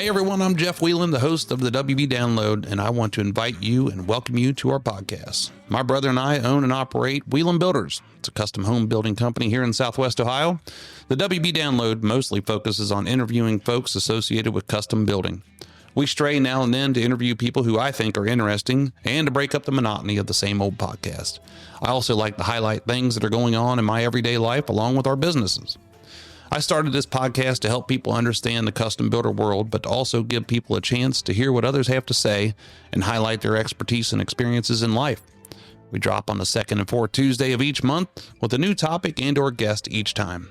Hey everyone, I'm Jeff Wieland, the host of the WB Download, and I want to invite you and welcome you to our podcast. My brother and I own and operate Wieland Builders. It's a custom home building company here in Southwest Ohio. The WB Download mostly focuses on interviewing folks associated with custom building. We stray now and then to interview people who I think are interesting and to break up the monotony of the same old podcast. I also like to highlight things that are going on in my everyday life along with our businesses. I started this podcast to help people understand the custom builder world, but to also give people a chance to hear what others have to say and highlight their expertise and experiences in life. We drop on the second and fourth Tuesday of each month with a new topic and or guest each time.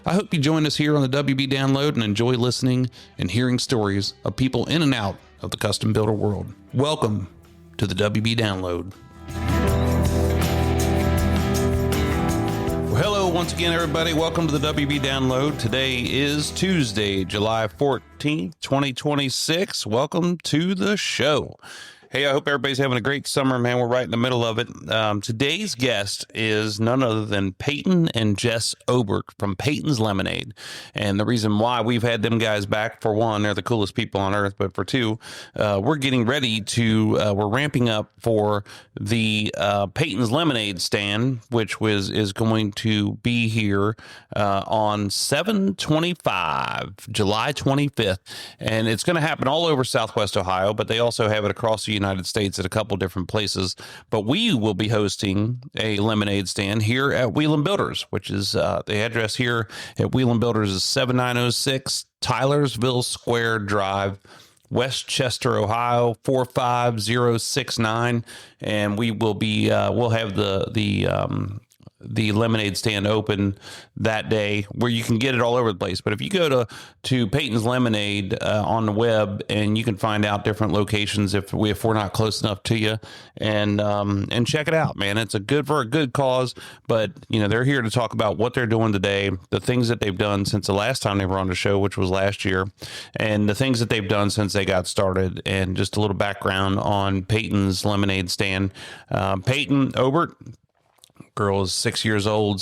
I hope you join us here on the WB Download and enjoy listening and hearing stories of people in and out of the custom builder world. Welcome to the WB Download. Well, hello once again, everybody. Welcome to the WB Download. Today is Tuesday, July 14th, 2026. Welcome to the show. Hey, I hope everybody's having a great summer, man. We're right in the middle of it. Today's guest is none other than Payton and Jess Obert from Payton's Lemonade. And the reason why we've had them guys back, for one, they're the coolest people on earth, but for two, we're getting ready to, we're ramping up for the Payton's Lemonade stand, which is going to be here on 7/25, July 25th. And it's going to happen all over Southwest Ohio, but they also have it across the United States at a couple different places. But we will be hosting a lemonade stand here at Wieland Builders, which is the address here at Wieland Builders is 7906 Tylersville Square Drive, Westchester, Ohio 45069. And we will be we'll have the lemonade stand open that day, where you can get it all over the place. But if you go to Payton's Lemonade on the web, and you can find out different locations if we're not close enough to you, and check it out, man. It's for a good cause. But they're here to talk about what they're doing today, the things that they've done since the last time they were on the show, which was last year, and the things that they've done since they got started, and just a little background on Payton's Lemonade stand. Payton Obert. Girl is 7 years old,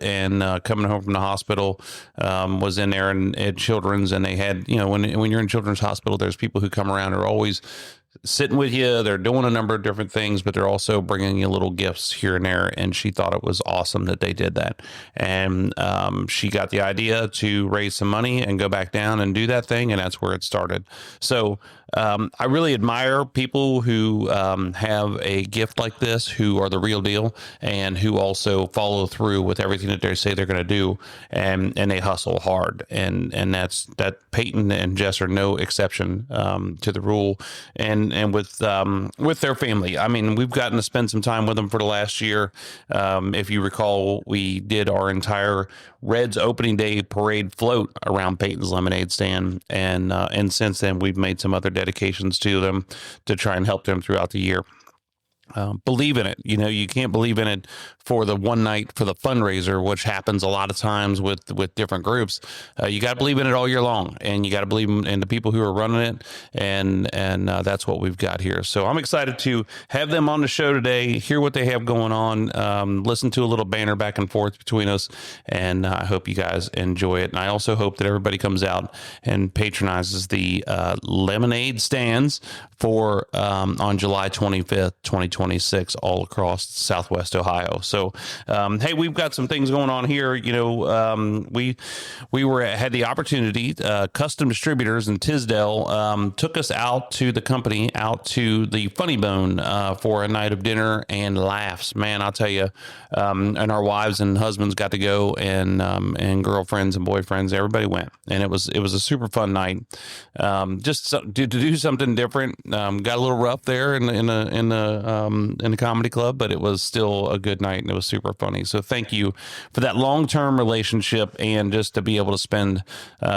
and coming home from the hospital, was in there and at Children's, and they had, when you're in Children's Hospital, there's people who come around who are always sitting with you. They're doing a number of different things, but they're also bringing you little gifts here and there. And she thought it was awesome that they did that. And she got the idea to raise some money and go back down and do that thing. And that's where it started. So I really admire people who have a gift like this, who are the real deal, and who also follow through with everything that they say they're going to do, and they hustle hard. And that Payton and Jess are no exception to the rule. And with their family, I mean, we've gotten to spend some time with them for the last year. If you recall, we did our entire Reds opening day parade float around Payton's Lemonade stand, and since then we've made some other dedications to them to try and help them throughout the year. Believe in it. You can't believe in it for the one night for the fundraiser, which happens a lot of times with different groups. You got to believe in it all year long, and you got to believe in the people who are running it. And that's what we've got here. So I'm excited to have them on the show today, hear what they have going on, listen to a little banter back and forth between us. And I hope you guys enjoy it. And I also hope that everybody comes out and patronizes the lemonade stands for on July 25th, 2026, all across Southwest Ohio. So, hey, we've got some things going on here. We had the opportunity, Custom Distributors in Tisdale took us out to the company, out to the Funny Bone for a night of dinner and laughs. Man, I'll tell you, and our wives and husbands got to go, and girlfriends and boyfriends, everybody went, and it was a super fun night. Just to do something different. Got a little rough there in the comedy club, but it was still a good night, and it was super funny. So thank you for that long-term relationship, and just to be able to spend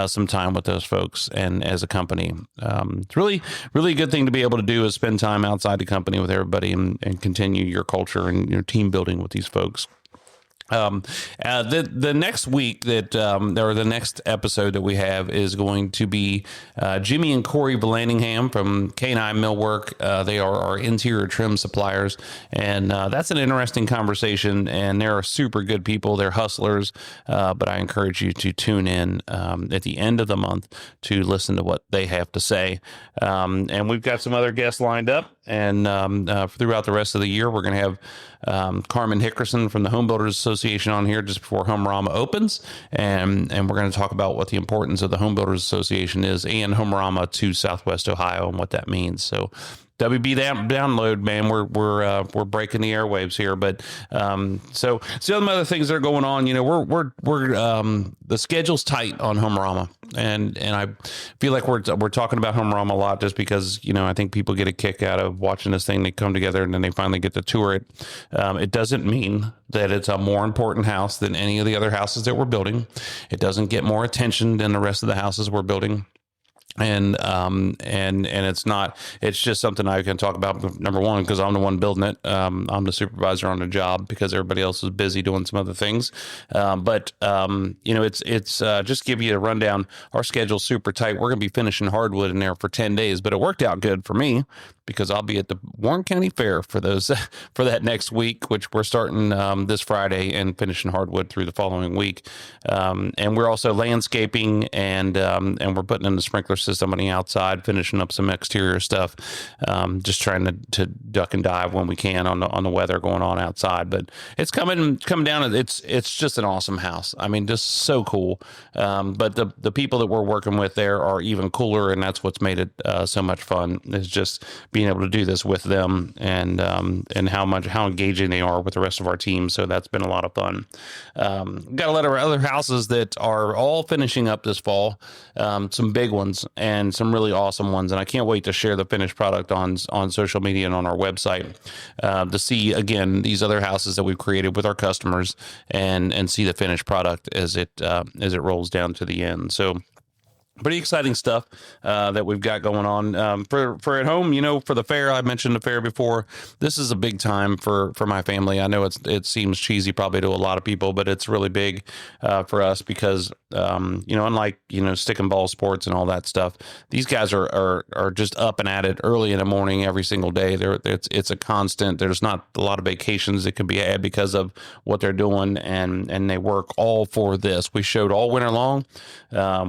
some time with those folks and as a company. It's really, really a good thing to be able to do, is spend time outside the company with everybody and continue your culture and your team building with these folks. Um, the next week or the next episode that we have is going to be Jimmy and Corey Vallandigham from K9 Millwork. They are our interior trim suppliers, and that's an interesting conversation. And they're super good people. They're hustlers, but I encourage you to tune in at the end of the month to listen to what they have to say. And we've got some other guests lined up, and throughout the rest of the year, we're going to have Carmen Hickerson from the Home Builders Association on here just before Homerama opens, and we're going to talk about what the importance of the Home Builders Association is and Homerama to Southwest Ohio and what that means. So WB download, man, we're breaking the airwaves here, but so some other things that are going on. You know, we're the schedule's tight on Homerama, and I feel like we're talking about Homerama a lot just because, you know, I think people get a kick out of watching this thing. They come together and then they finally get to tour it. It doesn't mean that it's a more important house than any of the other houses that we're building. It doesn't get more attention than the rest of the houses we're building. And it's not, it's just something I can talk about, number one, because I'm the one building it. I'm the supervisor on the job because everybody else is busy doing some other things. But you know, it's just give you a rundown. Our schedule's super tight. We're going to be finishing hardwood in there for 10 days, but it worked out good for me because I'll be at the Warren County Fair for that next week, which we're starting this Friday and finishing hardwood through the following week. And we're also landscaping and we're putting in the sprinkler system on the outside, finishing up some exterior stuff, just trying to duck and dive when we can on the weather going on outside. But it's coming down. It's just an awesome house. I mean, just so cool. But the people that we're working with there are even cooler, and that's what's made it so much fun. Is just being able to do this with them and how engaging they are with the rest of our team. So that's been a lot of fun. Got a lot of other houses that are all finishing up this fall. Some big ones and some really awesome ones. And I can't wait to share the finished product on social media and on our website to see, again, these other houses that we've created with our customers and see the finished product as it rolls down to the end. So pretty exciting stuff that we've got going on for at home. You know, for the fair, I mentioned the fair before. This is a big time for my family. I know it seems cheesy probably to a lot of people, but it's really big for us because you know, unlike, you know, stick and ball sports and all that stuff, these guys are just up and at it early in the morning every single day. It's a constant. There's not a lot of vacations that can be had because of what they're doing, and they work all for this. We showed all winter long.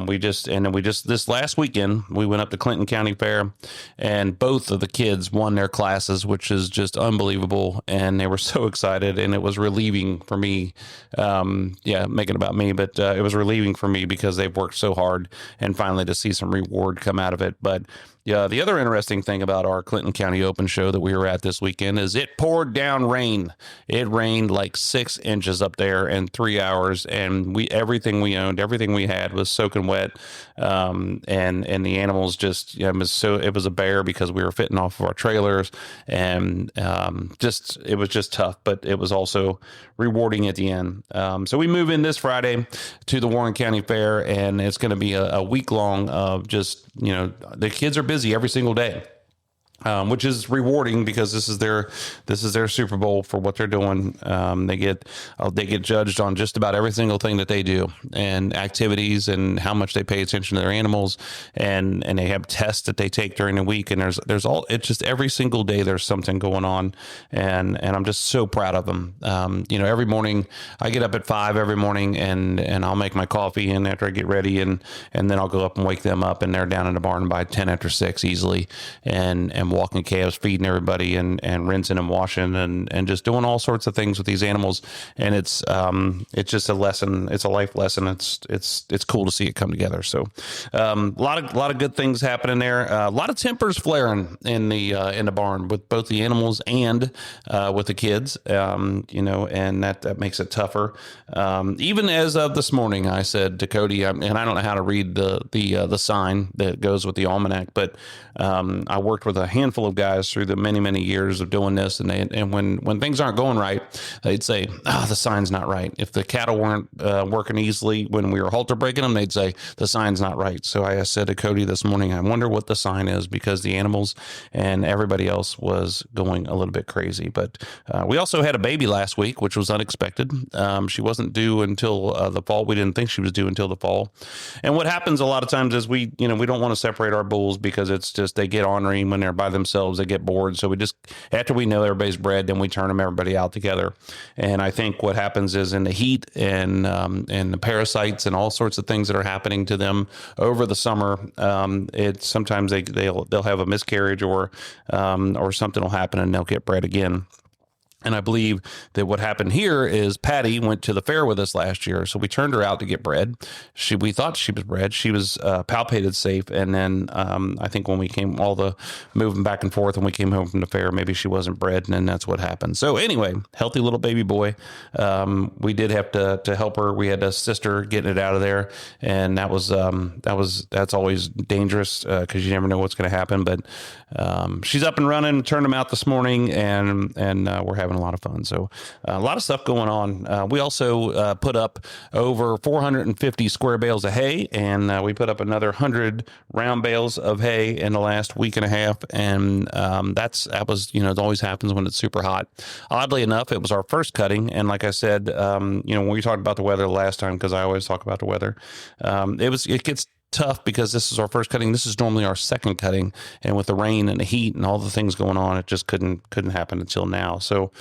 We just this last weekend we went up to Clinton County Fair, and both of the kids won their classes, which is just unbelievable, and they were so excited, and it was relieving for me. Making about me, but it was relieving for me because they've worked so hard, and finally to see some reward come out of it. But yeah, the other interesting thing about our Clinton County Open show that we were at this weekend is it poured down rain. It rained like 6 inches up there in 3 hours, and everything we owned, everything we had was soaking wet. And the animals just, it was a bear because we were fitting off of our trailers, and it was just tough, but it was also rewarding at the end. So we move in this Friday to the Warren County Fair, and it's going to be a week long of just, you know, the kids are busy every single day. Which is rewarding because this is their Super Bowl for what they're doing. They get judged on just about every single thing that they do, and activities, and how much they pay attention to their animals, and they have tests that they take during the week. And it's just every single day there's something going on, and I'm just so proud of them. You know, every morning I get up at 5 every morning, and I'll make my coffee, and after I get ready, and then I'll go up and wake them up, and they're down in the barn by 10 after 6 easily, and walking calves, feeding everybody, and rinsing and washing, and just doing all sorts of things with these animals. And it's just a lesson. It's a life lesson. It's cool to see it come together. So a lot of good things happening there. A lot of tempers flaring in the barn with both the animals and with the kids. You know, and that makes it tougher. Even as of this morning, I said to Cody, and I don't know how to read the sign that goes with the almanac, but I worked with a handful of guys through the many, many years of doing this. And when things aren't going right, they'd say, the sign's not right. If the cattle weren't working easily when we were halter breaking them, they'd say the sign's not right. So I said to Cody this morning, I wonder what the sign is, because the animals and everybody else was going a little bit crazy. But we also had a baby last week, which was unexpected. She wasn't due until the fall. We didn't think she was due until the fall. And what happens a lot of times is we don't want to separate our bulls, because it's just they get ornery when they're by themselves. They get bored. So we just, after we know everybody's bred, then we turn them everybody out together. And I think what happens is in the heat and the parasites and all sorts of things that are happening to them over the summer, it's sometimes they'll have a miscarriage or something will happen and they'll get bred again. And I believe that what happened here is Patty went to the fair with us last year. So we turned her out to get bred. We thought she was bred. She was palpated safe. And then I think when we came all the moving back and forth and we came home from the fair, maybe she wasn't bred. And then that's what happened. So anyway, healthy little baby boy. We did have to help her. We had a sister getting it out of there. And that's always dangerous because you never know what's going to happen. But she's up and running, turned them out this morning, and we're having a lot of fun. So a lot of stuff going on. We also put up over 450 square bales of hay, and we put up another 100 round bales of hay in the last week and a half. And that was, it always happens when it's super hot. Oddly enough, it was our first cutting. And like I said, when we talked about the weather last time, because I always talk about the weather, it gets tough because this is our first cutting. This is normally our second cutting, and with the rain and the heat and all the things going on, it just couldn't happen until now. So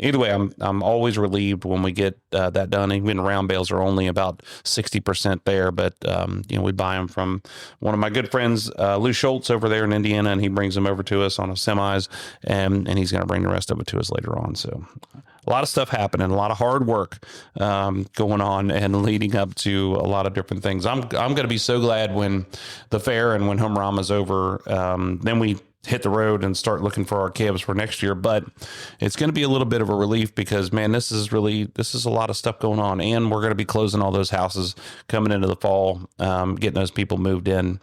either way, I'm always relieved when we get that done. Even round bales are only about 60% there, but we buy them from one of my good friends, Lou Schultz, over there in Indiana, and he brings them over to us on a semis, and he's going to bring the rest of it to us later on. So a lot of stuff happening, a lot of hard work going on and leading up to a lot of different things. I'm going to be so glad when the fair and when Home Rama's over, then we hit the road and start looking for our calves for next year. But it's going to be a little bit of a relief because, man, this is a lot of stuff going on. And we're going to be closing all those houses coming into the fall, getting those people moved in.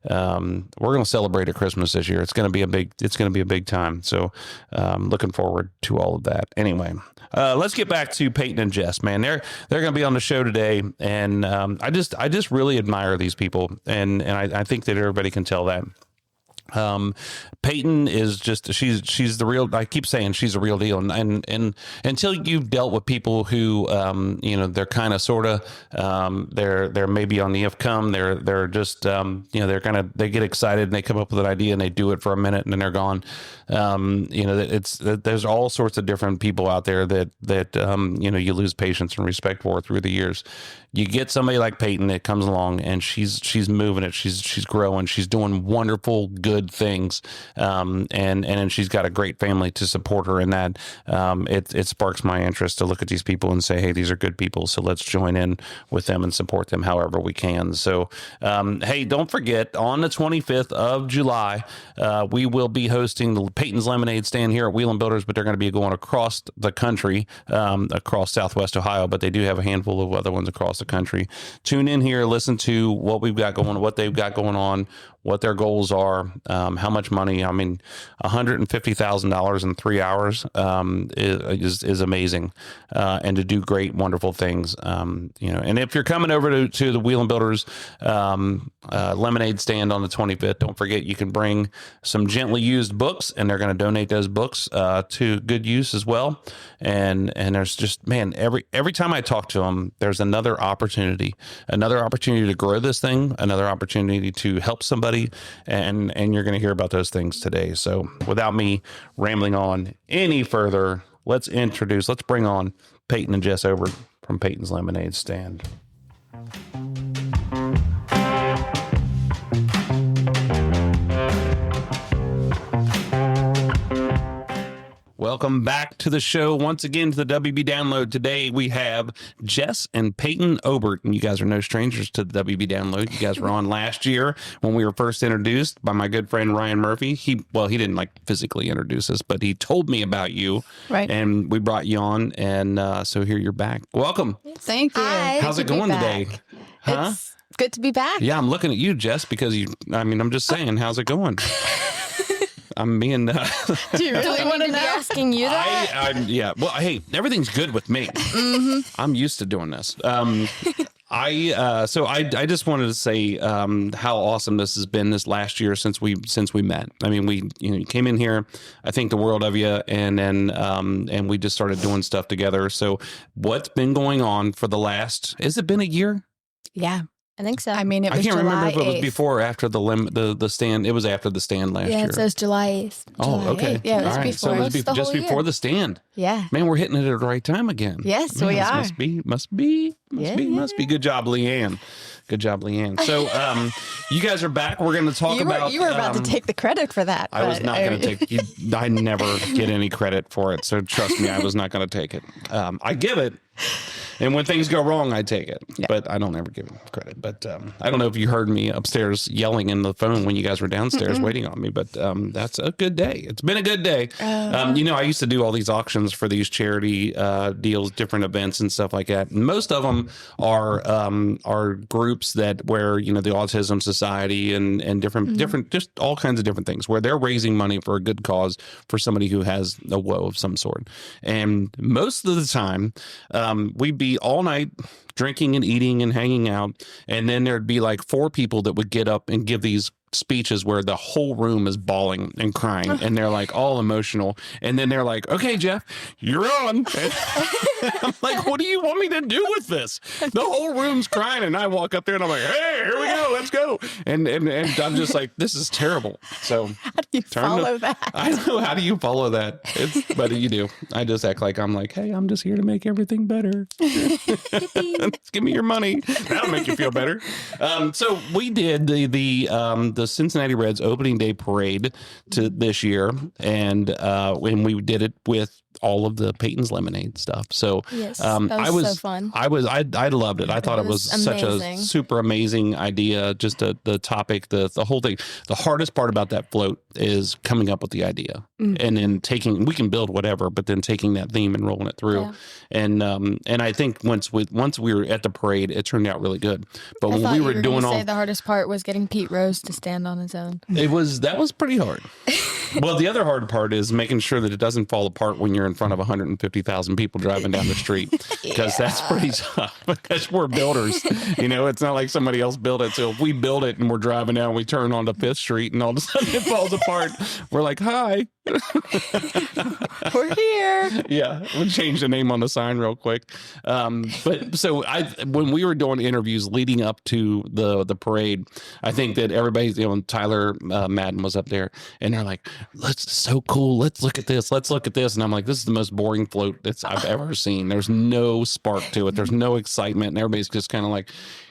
We're going to celebrate at Christmas this year. It's going to be a big time. So looking forward to all of that. Anyway, let's get back to Payton and Jess, man. They're going to be on the show today. And I just really admire these people. And I think that everybody can tell that. Payton is just, she's the real, I keep saying she's a real deal. And until you've dealt with people who, they're kind of, sort of, they're maybe on the if come, they're just, they get excited and they come up with an idea and they do it for a minute and then they're gone. There's all sorts of different people out there that you lose patience and respect for through the years. You get somebody like Payton that comes along and she's moving it. She's growing. She's doing wonderful, good things. And she's got a great family to support her in that. It sparks my interest to look at these people and say, hey, these are good people. So let's join in with them and support them however we can. So, hey, don't forget, on the 25th of July, we will be hosting the Payton's Lemonade stand here at Wieland Builders, but they're going to be going across the country, across Southwest Ohio, but they do have a handful of other ones across the country. Tune in here, listen to what we've got going, what they've got going on, what their goals are, how much money. I mean, $150,000 in 3 hours is amazing, and to do great, wonderful things. And if you're coming over to the Wieland Builders lemonade stand on the 25th, don't forget you can bring some gently used books, and they're going to donate those books to good use as well. And there's just, man, every time I talk to them, there's another opportunity to grow this thing, another opportunity to help somebody. And you're going to hear about those things today. So without me rambling on any further, let's bring on Payton and Jess Obert from Payton's Lemonade Stand. Welcome back to the show once again to the WB Download. Today we have Jess and Payton Obert, and you guys are no strangers to the WB Download. You guys were on last year when we were first introduced by my good friend Ryan Murphy. He didn't physically introduce us, but he told me about you, right? And we brought you on, and so here you're back. Welcome. Thank you. Hi, how's it going today? Huh? It's good to be back. Yeah, I'm looking at you, Jess, because I'm just saying, how's it going? I'm being. Do you really want to know? Asking you that? Yeah. Well, hey, everything's good with me. I'm used to doing this. I just wanted to say how awesome this has been this last year since we met. I mean, you came in here. I think the world of you, and then and we just started doing stuff together. So what's been going on for the last? Has it been a year? Yeah. I think so. I mean, it was I can't July remember if it was 8th. before or after the stand. It was after the stand last year. Yeah, it says July 8th. Oh, July okay. 8th. Yeah, it was All right. before. So it was It's the just whole before year. the stand. Yeah. Man, we're hitting it at the right time again. Yes, Man, we this are. Must be. Good job, Leanne. Good job, Leanne. So, you guys are back. We're going to talk about. You were about to take the credit for that. I was not going to take. I never get any credit for it. So trust me, I was not going to take it. I give it. And when things go wrong, I take it. Yeah. But I don't ever give it credit. But I don't know if you heard me upstairs yelling in the phone when you guys were downstairs waiting on me. But that's a good day. It's been a good day. I used to do all these auctions for these charity deals, different events and stuff like that. And most of them are groups where the Autism Society and different just all kinds of different things where they're raising money for a good cause for somebody who has a woe of some sort. And most of the time, we'd be all night drinking and eating and hanging out. And then there'd be like 4 people that would get up and give these speeches where the whole room is bawling and crying and they're like all emotional. And then they're like, okay, Jeff, you're on. And I'm like, what do you want me to do with this? The whole room's crying. And I walk up there and I'm like, hey, here we go. Let's go. And I'm just like, this is terrible. So How do you follow that? I don't know. How do you follow that? But you do. I just act like I'm like, hey, I'm just here to make everything better. Give me your money. That'll make you feel better. So we did the Cincinnati Reds opening day parade to this year, and when we did it with all of the Payton's Lemonade stuff. So Yes, that was so fun. I loved it. I thought it was such a amazing. super amazing idea. Just the topic, the whole thing. The hardest part about that float is coming up with the idea and then we can build whatever, but then taking that theme and rolling it through. Yeah. And I think once we were at the parade, it turned out really good. But I when thought we you were gonna doing say the hardest part was getting Pete Rose to stand on his own. that was pretty hard. Well, the other hard part is making sure that it doesn't fall apart when you're in front of 150,000 people driving down the street, because that's pretty tough, because we're builders. It's not like somebody else built it. So if we build it and we're driving down, we turn onto 5th Street and all of a sudden it falls apart. We're like, hi. We're here. Yeah, we'll change the name on the sign real quick. But so when we were doing interviews leading up to the parade, I think that everybody, Tyler Madden was up there, and they're like, "It's so cool. Let's look at this. Let's look at this." And I'm like, "This is the most boring float I've ever seen. There's no spark to it. There's no excitement, and everybody's just kind of like."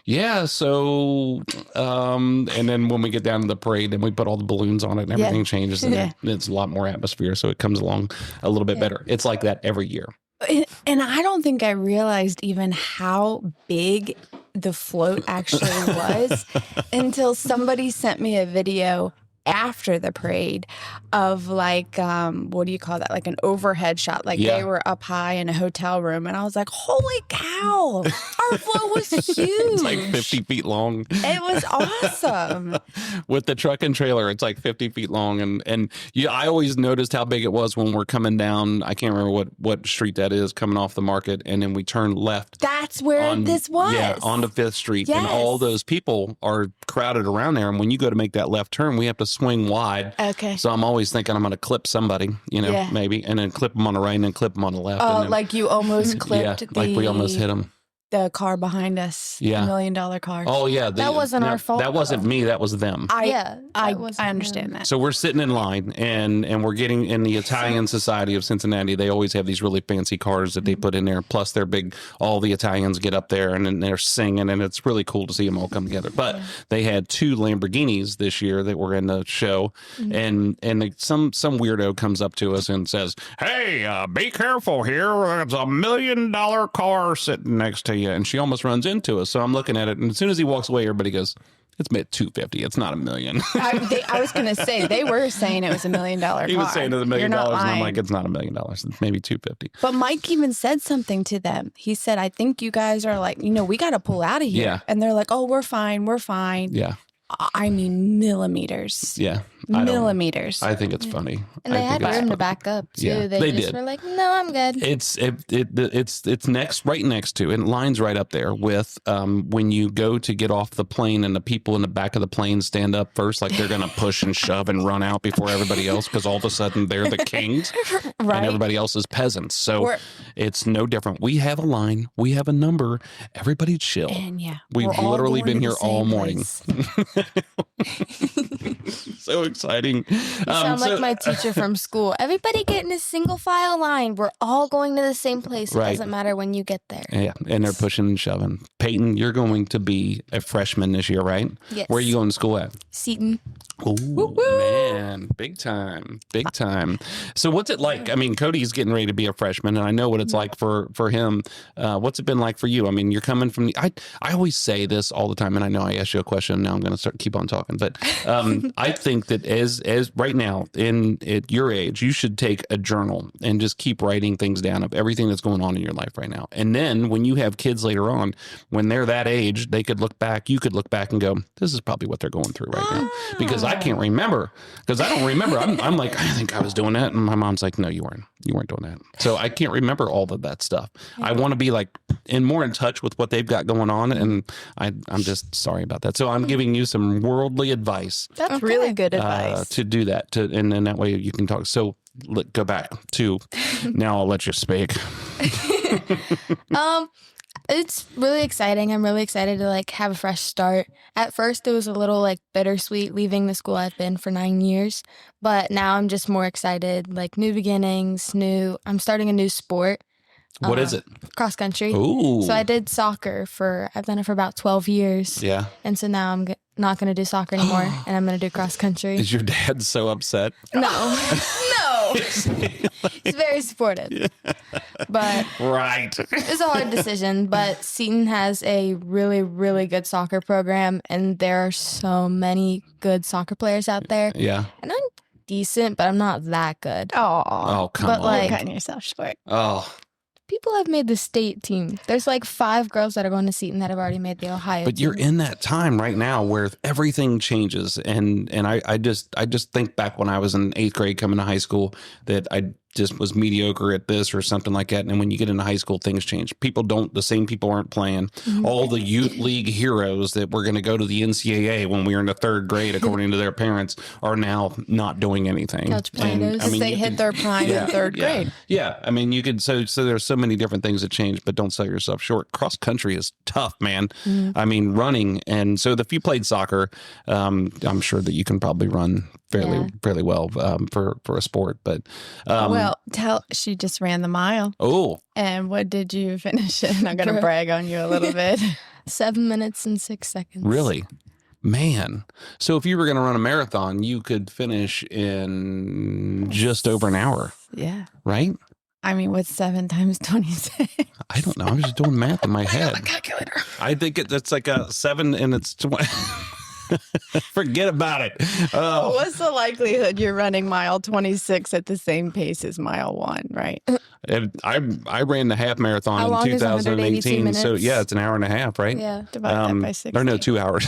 Yeah, so, and then when we get down to the parade, then we put all the balloons on it and everything changes and it's a lot more atmosphere. So it comes along a little bit better. It's like that every year. And I don't think I realized even how big the float actually was until somebody sent me a video after the parade of like, what do you call that? Like an overhead shot. Like they were up high in a hotel room. And I was like, holy cow, our float was huge. It's like 50 feet long. It was awesome. With the truck and trailer, it's like 50 feet long. And I always noticed how big it was when we're coming down. I can't remember what street that is, coming off the market. And then we turn left. That's where this was. Yeah, onto 5th Street. Yes. And all those people are crowded around there. And when you go to make that left turn, we have to swing wide. Okay. So I'm always thinking I'm going to clip somebody, maybe, and then clip them on the right and then clip them on the left. Oh, then, like you almost clipped like we almost hit them. The car behind us. Yeah. $1 million car. Oh, yeah. That wasn't our fault. That wasn't me. That was them. I understand that. So we're sitting in line and we're getting in the Italian Society of Cincinnati. They always have these really fancy cars that they put in there. Plus they're big. All the Italians get up there and then they're singing and it's really cool to see them all come together. But they had 2 Lamborghinis this year that were in the show. And some weirdo comes up to us and says, hey, be careful here. There's $1 million car sitting next to you. And she almost runs into us. So I'm looking at it. And as soon as he walks away, everybody goes, it's made $250. It's not $1 million. I was going to say, they were saying it was $1 million car. He was saying it was $1 million. And lying. I'm like, it's not $1 million. It's maybe $250. But Mike even said something to them. He said, I think you guys are like, we got to pull out of here. Yeah. And they're like, oh, we're fine. We're fine. Yeah. I mean, millimeters. Yeah. Millimeters. I think it's funny. And they had room to back up too. Yeah, they just did. were like, no, I'm good. It's right next to, and it lines right up there with when you go to get off the plane and the people in the back of the plane stand up first, like they're gonna push and shove and run out before everybody else because all of a sudden they're the kings Right. and everybody else is peasants. So it's no different. We have a line, we have a number. Everybody chill. And We've we're all literally going been to here the all same morning. place. So exciting. You sound like my teacher from school. Everybody get in a single file line. We're all going to the same place. It Right. doesn't matter when you get there. Yeah, and they're pushing and shoving. Peyton, you're going to be a freshman this year, right? Yes. Where are you going to school at? Seton. Oh, man. Big time. Big time. So what's it like? I mean, Cody's getting ready to be a freshman, and I know what it's like for him. What's it been like for you? I mean, you're coming from I always say this all the time, and I know I asked you a question. Now I'm going to keep on talking. But I think that as right now, at your age, you should take a journal and just keep writing things down of everything that's going on in your life right now. And then when you have kids later on, when they're that age, they could look back, you could look back and go, this is probably what they're going through right now. Because I can't remember, because I don't remember. I'm like, I think I was doing that. And my mom's like, no, you weren't. You weren't doing that. So I can't remember all of that stuff. I want to be like more in touch with what they've got going on. And I'm just sorry about that. So I'm giving you some worldly advice. That's really good advice. To do that. And then that way you can talk. So go back to, now I'll let you speak. It's really exciting. I'm really excited to like have a fresh start. At first, it was a little like bittersweet leaving the school I've been for 9 years, but now I'm just more excited. Like new beginnings, I'm starting a new sport. What is it? Cross country. Ooh. So I did soccer I've done it for about 12 years. Yeah. And so now I'm not going to do soccer anymore and I'm going to do cross country. Is your dad so upset? No, no. He's very supportive. But Right. it's a hard decision, but Seton has a really, really good soccer program, and there are so many good soccer players out there. Yeah. And I'm decent, but I'm not that good. Oh, come But, on. like- You're cutting yourself short. Oh, People have made the state team. There's like 5 girls that are going to Seton that have already made the Ohio but team. you're in that time right now where everything changes. And I just think back when I was in 8th grade coming to high school that I just was mediocre at this or something like that. And when you get into high school, things change. The same people aren't playing. All the youth league heroes that were going to go to the NCAA when we were in the 3rd grade, according to their parents, are now not doing anything. Couch And, potatoes. I mean, They you hit can- their prime in 3rd grade. Yeah. I mean, you could, so there's so many different things that change, but don't sell yourself short. Cross country is tough, man. I mean, running. And so if you played soccer, I'm sure that you can probably run fairly well for a sport. But Well, she just ran the mile. oh, And what did you finish in? I'm going to brag on you a little bit. 7 minutes and 6 seconds. really? Man. So if you were going to run a marathon, you could finish in just over an hour, Yeah. right? I mean, what's 7 times 26? I don't know. I was just doing math in my head. Calculator. I think it's like a 7 and it's 20. Forget about it. Oh. What's the likelihood you're running mile 26 at the same pace as mile 1, right? And I ran the half marathon How in long is 182 2018. So minutes? yeah, it's an hour and a half, right? Yeah. Divide that by 6. Or no, 2 hours.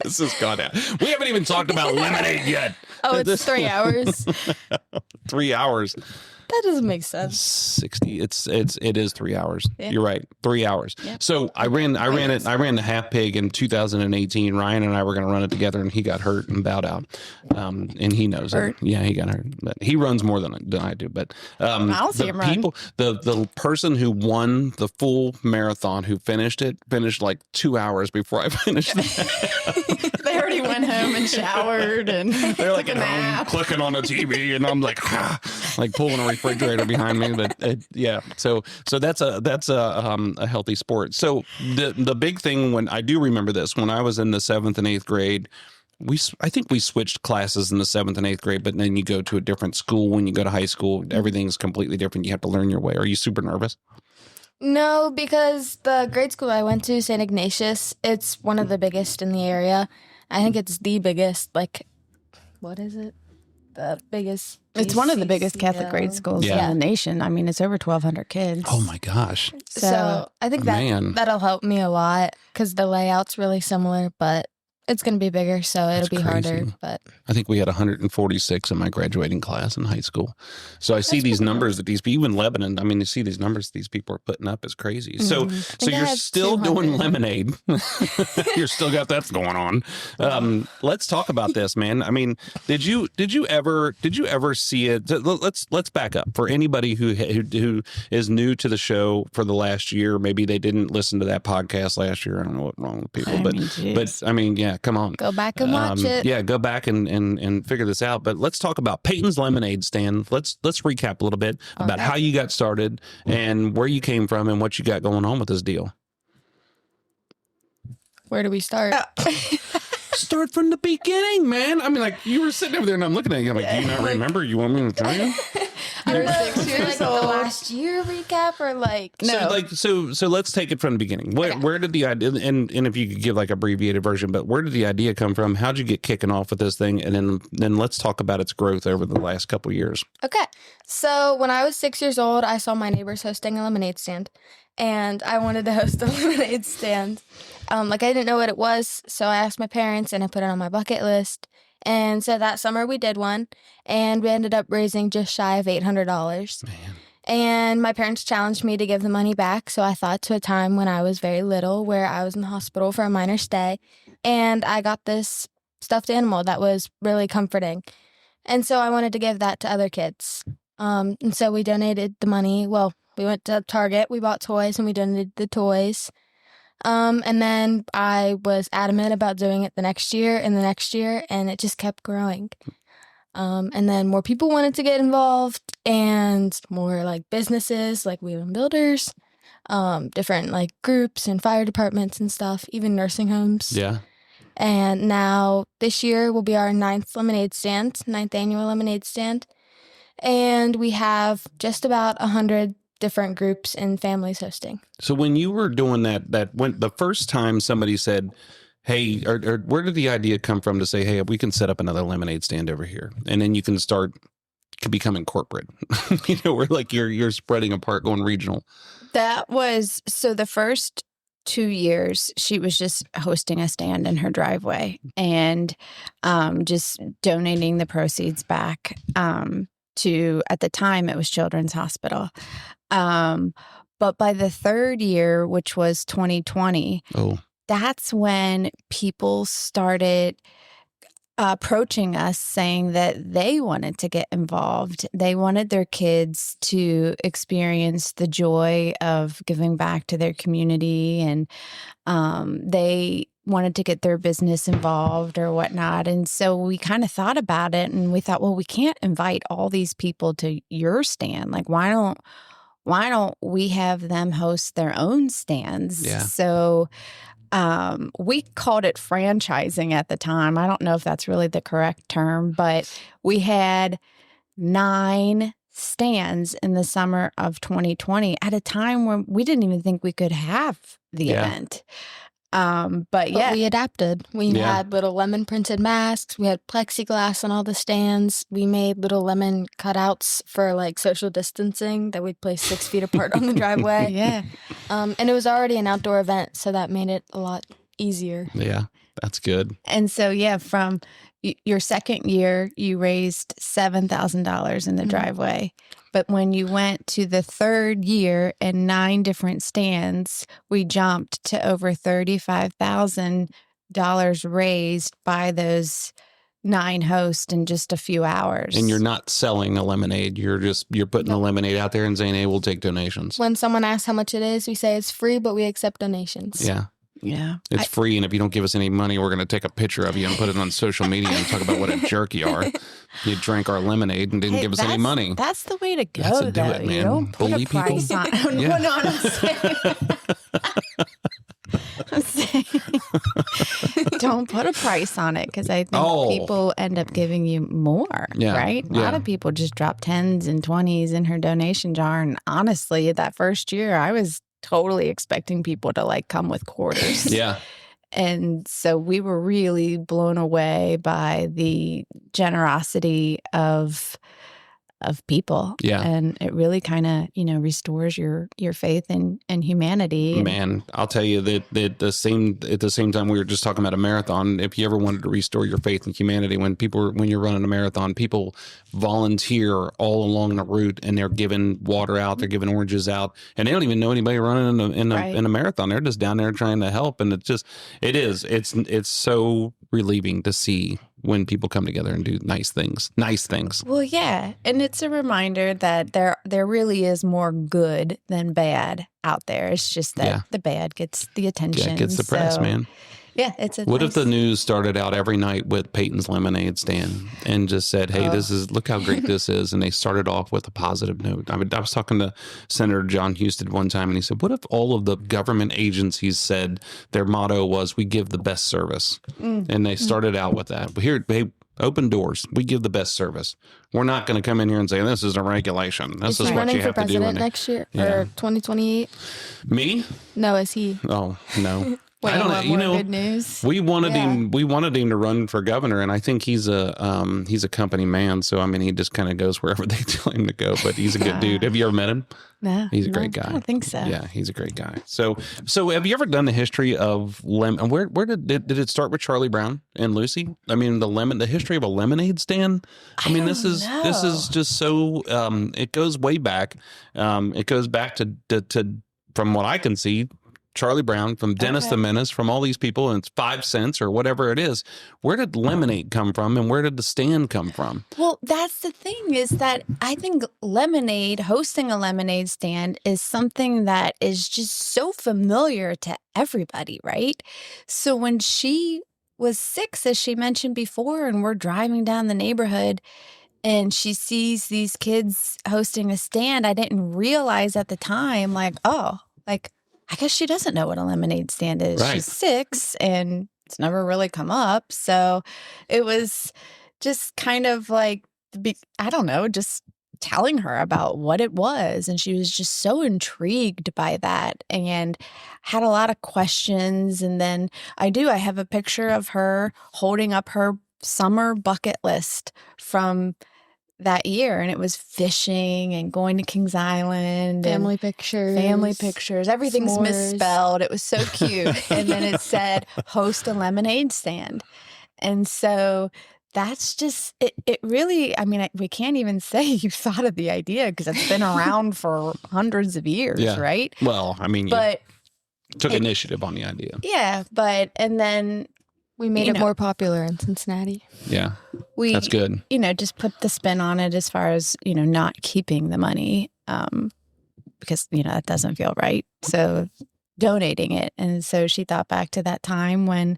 This has gone out. We haven't even talked about lemonade yet. Oh, it's 3 hours. 3 hours. That doesn't make sense. 60. It is 3 hours. Yeah. You're right. 3 hours. Yeah. So I ran the half pig in 2018. Ryan and I were going to run it together, and he got hurt and bowed out. And he knows Hurt? it. Yeah, he got hurt. But he runs more than I do. But I'll see him run. The person who won the full marathon, who finished like 2 hours before I finished it. They already went home and showered and They're like took at a home nap. clicking on the TV, and I'm like, like pulling a refrigerator behind me. But yeah, so that's a healthy sport. So the big thing, when I do remember this, when I was in the 7th and 8th grade, I think we switched classes in the 7th and 8th grade, but then you go to a different school. When you go to high school, everything's completely different. You have to learn your way. Are you super nervous? No, because the grade school I went to, St. Ignatius, it's one of the biggest in the area. I think it's the biggest. Like, what is it? the biggest. It's one of the biggest Catholic grade schools in the nation. I mean, it's over 1,200 kids. Oh my gosh. So I think that'll help me a lot because the layout's really similar, but it's going to be bigger, so it'll be harder. But I think we had 146 in my graduating class in high school. So I see these numbers that these people in Lebanon, I mean, you see these numbers these people are putting up is crazy. So you're still doing lemonade. You're still got that going on. Let's talk about this, man. I mean, did you ever see it? Let's back up for anybody who is new to the show for the last year. Maybe they didn't listen to that podcast last year. I don't know what's wrong with people, but I mean, yeah, come on. Go back and watch it. Yeah, go back and figure this out. But let's talk about Payton's Lemonade Stand. Let's recap a little bit about how you got started and where you came from and what you got going on with this deal. Where do we start? Start from the beginning, man. I mean, like, you were sitting over there and I'm looking at you. I'm like, do you not remember? You want me to tell you? You're 6 years old. The last year recap or like no? So let's take it from the beginning. Where did the idea and if you could give like abbreviated version, but where did the idea come from? How'd you get kicking off with this thing? And then let's talk about its growth over the last couple of years. Okay. So when I was 6 years old, I saw my neighbors hosting a lemonade stand, and I wanted to host a lemonade stand. I didn't know what it was, so I asked my parents, and I put it on my bucket list. And so that summer we did one, and we ended up raising just shy of $800. Man. And my parents challenged me to give the money back, so I thought to a time when I was very little where I was in the hospital for a minor stay, and I got this stuffed animal that was really comforting. And so I wanted to give that to other kids. And so we donated the money. Well, we went to Target, we bought toys, and we donated the toys. And then I was adamant about doing it the next year and the next year, and it just kept growing. And then more people wanted to get involved, and more like businesses like Wieland Builders, different like groups and fire departments and stuff, even nursing homes. Yeah. And now this year will be our 9th annual lemonade stand. And we have just about 100 different groups and families hosting. So when you were doing that when the first time somebody said, hey, or where did the idea come from to say, hey, we can set up another lemonade stand over here, and then you can start becoming corporate, where like you're spreading apart, going regional. That was, so the first 2 years, she was just hosting a stand in her driveway and just donating the proceeds back to, at the time, it was Children's Hospital. But by the third year, which was 2020, that's when people started approaching us saying that they wanted to get involved. They wanted their kids to experience the joy of giving back to their community, and they wanted to get their business involved or whatnot. And so we kind of thought about it, and we thought, well, we can't invite all these people to your stand. Like, why don't we have them host their own stands? Yeah. So we called it franchising at the time. I don't know if that's really the correct term, but we had 9 stands in the summer of 2020 at a time when we didn't even think we could have the event. But we adapted. We had little lemon printed masks. We had plexiglass on all the stands. We made little lemon cutouts for like social distancing that we'd place 6 feet apart on the driveway. Yeah. And it was already an outdoor event, so that made it a lot easier. Yeah, that's good. And so, from your second year, you raised $7,000 in the driveway. But when you went to the third year and 9 different stands, we jumped to over $35,000 raised by those 9 hosts in just a few hours. And you're not selling a lemonade. You're putting the lemonade out there and saying, hey, we'll take donations. When someone asks how much it is, we say it's free, but we accept donations. Yeah. Yeah. It's free, and if you don't give us any money, we're going to take a picture of you and put it on social media and talk about what a jerk you are. You drank our lemonade and didn't give us any money. That's the way to go, That's to do it, man. You don't put a price on it. Yeah. No, I'm saying don't put a price on it, because I think people end up giving you more, right? A lot of people just drop 10s and 20s in her donation jar. And honestly, that first year, I was totally expecting people to like come with quarters. Yeah. And so we were really blown away by the generosity of people. Yeah. And it really kind of, restores your faith in humanity. And Man, I'll tell you that at the same time we were just talking about a marathon. If you ever wanted to restore your faith in humanity, when you're running a marathon, people volunteer all along the route, and they're giving water out, they're giving oranges out, and they don't even know anybody running in a marathon. They're just down there trying to help, and it's so relieving to see when people come together and do nice things. Well, yeah. And it's a reminder that there really is more good than bad out there. It's just that the bad gets the attention. Yeah, it gets the press, man. Yeah, it's What if the news started out every night with Payton's lemonade stand and just said, "Hey, look how great this is," and they started off with a positive note. I was talking to Senator John Husted one time, and he said, "What if all of the government agencies said their motto was we give the best service?" And they started out with that. But here, hey, open doors. We give the best service. We're not going to come in here and say this is a regulation. This is what you have to do. Running for president next year or 2028? Me? No, is he? Oh no. I don't know. Good news. We wanted him. We wanted him to run for governor, and I think he's a company man. So I mean, he just kind of goes wherever they tell him to go. But he's a good dude. Have you ever met him? No, he's a great guy. I don't think so. Yeah, he's a great guy. So have you ever done the history of lemon? Where did it start with Charlie Brown and Lucy? I mean, the history of a lemonade stand. I mean, this is just so. It goes way back. It goes back to from what I can see. Charlie Brown, from Dennis the Menace, from all these people, and it's 5 cents or whatever it is. Where did lemonade come from, and where did the stand come from? Well, that's the thing, is that I think hosting a lemonade stand is something that is just so familiar to everybody, right? So when she was 6, as she mentioned before, and we're driving down the neighborhood, and she sees these kids hosting a stand, I didn't realize at the time, I guess she doesn't know what a lemonade stand is. Right. She's 6 and it's never really come up. So it was just kind of like, I don't know, just telling her about what it was. And she was just so intrigued by that and had a lot of questions. And then I have a picture of her holding up her summer bucket list from that year, and it was fishing and going to Kings Island, family pictures, everything's s'mores. Misspelled. It was so cute. And then it said host a lemonade stand. And so that's just it really, I mean, we can't even say you thought of the idea, because it's been around for hundreds of years, right? Well, I mean, you took initiative on the idea. Yeah, and then we made it more popular in Cincinnati. Yeah, that's good. Just put the spin on it as far as, not keeping the money, because, that doesn't feel right. So donating it. And so she thought back to that time when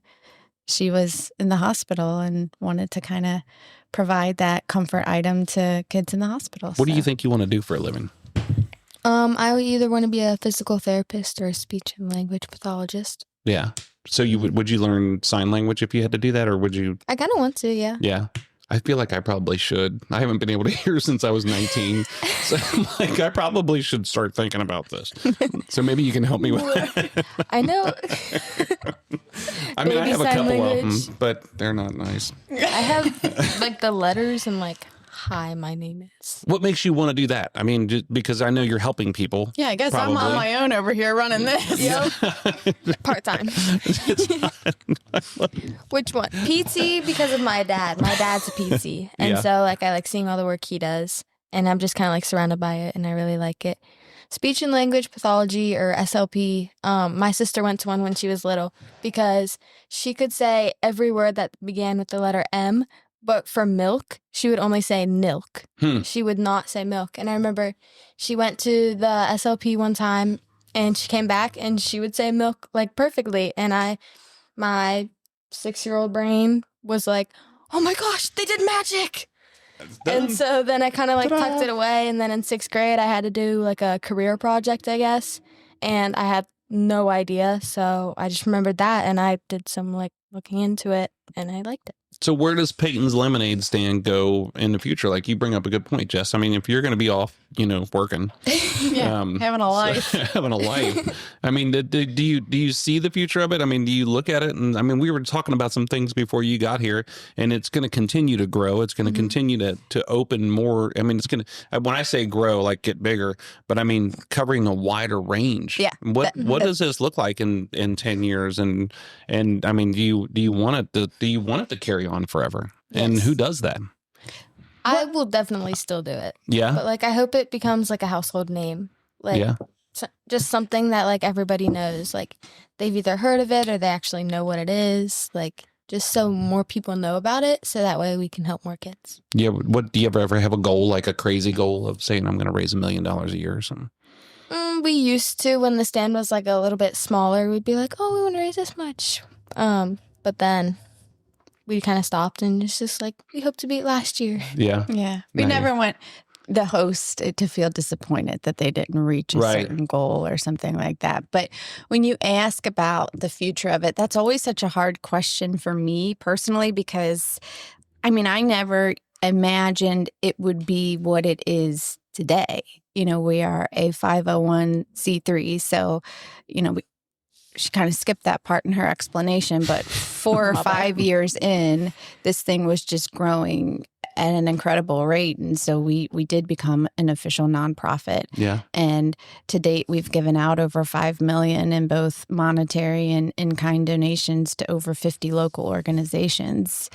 she was in the hospital and wanted to kind of provide that comfort item to kids in the hospital. What do you think you want to do for a living? I would either want to be a physical therapist or a speech and language pathologist. Yeah. So would you learn sign language if you had to do that, or would you? I kind of want to, yeah. Yeah. I feel like I probably should. I haven't been able to hear since I was 19. So I'm like, I probably should start thinking about this. So maybe you can help me with that. I know. I mean, I have a couple of them, but they're not nice. I have the letters and hi, my name is. What makes you want to do that? I mean, just because I know you're helping people. Yeah, I guess probably. I'm on my own over here running this. Yep. Part-time. Which one? PT, because of my dad. My dad's a PT. And so I like seeing all the work he does. And I'm just kind of surrounded by it, and I really like it. Speech and language pathology, or SLP. My sister went to one when she was little, because she could say every word that began with the letter M. But for milk, she would only say milk. She would not say milk. And I remember she went to the SLP one time, and she came back and she would say milk perfectly. And my 6-year-old brain was like, oh my gosh, they did magic. And so then I kind of tucked it away. And then in 6th grade, I had to do a career project, I guess. And I had no idea. So I just remembered that, and I did some looking into it, and I liked it. So where does Payton's lemonade stand go in the future? You bring up a good point, Jess. I mean, if you're going to be off working. Having a life. Having a life. I mean, do you see the future of it? I mean, do you look at it? And I mean, we were talking about some things before you got here, and it's going to continue to grow. It's going to continue to open more. I mean, it's going to, when I say grow, like get bigger, but I mean, covering a wider range. Yeah. What does this look like in 10 years? And I mean, do you want it to carry on forever? Yes. And who does that? I will definitely still do it. Yeah. But like, I hope it becomes like a household name. Like, Yeah. just something that like everybody knows. Like, they've either heard of it or they actually know what it is. Like, just so more people know about it, so that way we can help more kids. Yeah. What do you ever have a goal, like a crazy goal of saying I'm going to raise $1 million a year or something? We used to, when the stand was like a little bit smaller, we'd be like, oh, we want to raise this much. But then we kind of stopped, and it's just like, we hope to beat last year. Yeah. Yeah. We Nice. never want the host to feel disappointed that they didn't reach a Right. certain goal or something like that. But when you ask about the future of it, that's always such a hard question for me personally, because I mean, I never imagined it would be what it is today. We are a 501c3. So, she kind of skipped that part in her explanation, but 4 or 5 years in, this thing was just growing at an incredible rate. And so we did become an official nonprofit. Yeah. And to date, we've given out over $5 million in both monetary and in-kind donations to over 50 local organizations.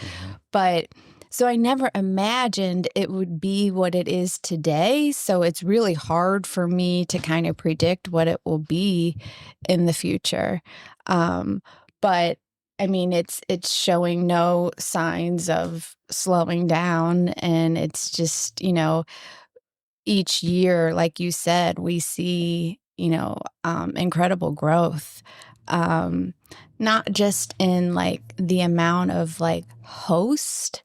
But so I never imagined it would be what it is today. So it's really hard for me to kind of predict what it will be in the future. But I mean, it's showing no signs of slowing down. And it's just, each year, like you said, we see, incredible growth. Not just in like the amount of like hosts,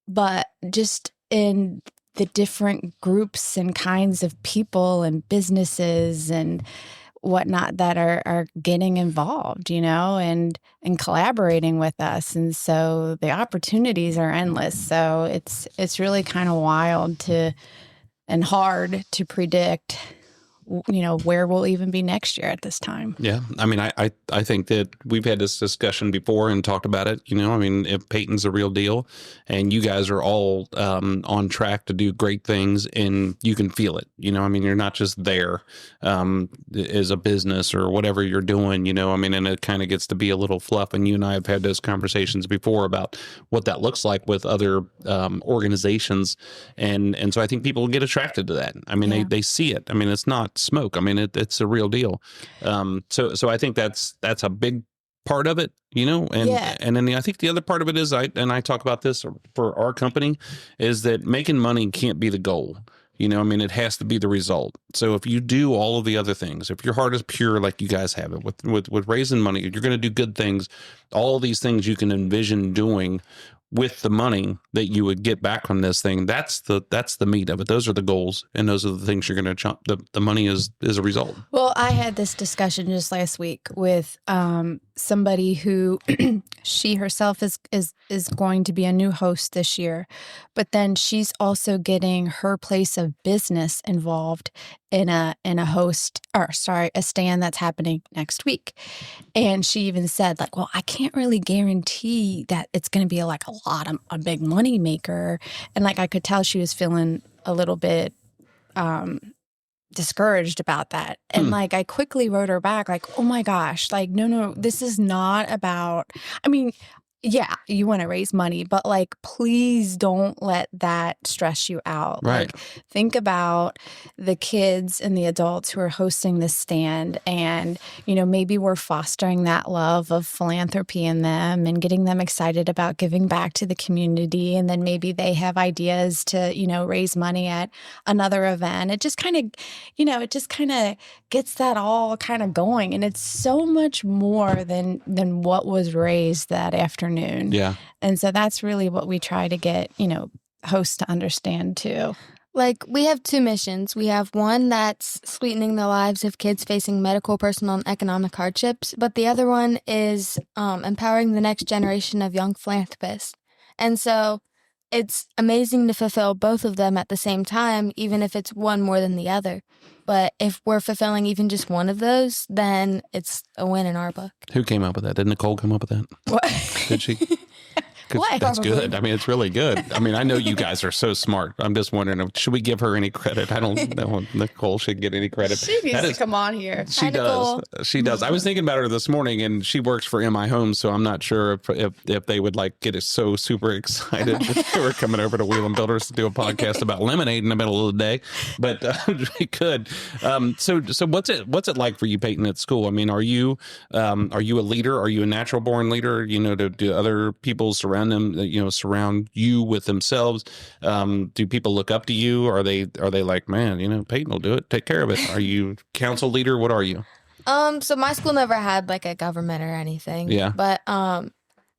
but just in the different groups and kinds of people and businesses and whatnot that are getting involved, and collaborating with us. And so the opportunities are endless. So it's really kind of wild and hard to predict, where we'll even be next year at this time. Yeah. I mean, I think that we've had this discussion before and talked about it. I mean, if Payton's a real deal and you guys are all on track to do great things, and you can feel it, I mean, you're not just there as a business or whatever you're doing, I mean, and it kind of gets to be a little fluff. And you and I have had those conversations before about what that looks like with other organizations. And so I think people get attracted to that. I mean, they see it. I mean, it's not smoke. I mean, it's a real deal. So I think that's a big part of it, and then I think the other part of it is I talk about this for our company, is that making money can't be the goal. I mean, it has to be the result. So if you do all of the other things, if your heart is pure, like you guys have it with raising money, you're going to do good things. All of these things you can envision doing with the money that you would get back from this thing. That's the meat of it. Those are the goals, and those are the things you're going to chop. The money is a result. Well, I had this discussion just last week with somebody who she herself is going to be a new host this year, but then she's also getting her place of business involved in a stand that's happening next week. And she even said, like, well, I can't really guarantee that it's going to be like a big money maker. And like, I could tell she was feeling a little bit discouraged about that. And like, I quickly wrote her back like, oh my gosh, like, no, this is not about, I mean, yeah, you want to raise money, but like, please don't let that stress you out. Right. Like, think about the kids and the adults who are hosting this stand, and, maybe we're fostering that love of philanthropy in them and getting them excited about giving back to the community. And then maybe they have ideas to, raise money at another event. It just kind of, gets that all kind of going. And it's so much more than what was raised that afternoon. Yeah. And so that's really what we try to get, hosts to understand too. Like, we have 2 missions. We have one that's sweetening the lives of kids facing medical, personal, and economic hardships. But the other one is empowering the next generation of young philanthropists. And so it's amazing to fulfill both of them at the same time, even if it's one more than the other. But if we're fulfilling even just one of those, then it's a win in our book. Who came up with that? Did Nicole come up with that? What? Did she? 'Cause What? That's Probably. good. I mean, it's really good. I mean, I know you guys are so smart. I'm just wondering, should we give her any credit? I don't know if Nicole should get any credit. She needs That to is- come on here. She Hi, does. Nicole. She does. I was thinking about her this morning, and she works for MI Homes, so I'm not sure if they would like get us so super excited that they were coming over to Wieland Builders to do a podcast about lemonade in the middle of the day. But we could. So what's it like for you, Payton, at school? I mean, are you a leader? Are you a natural born leader? You know, do other people surround you with themselves? Do people look up to you? Are they like, man, Payton will do it. Take care of it. Are you council leader? What are you? So my school never had like a government or anything. Yeah. But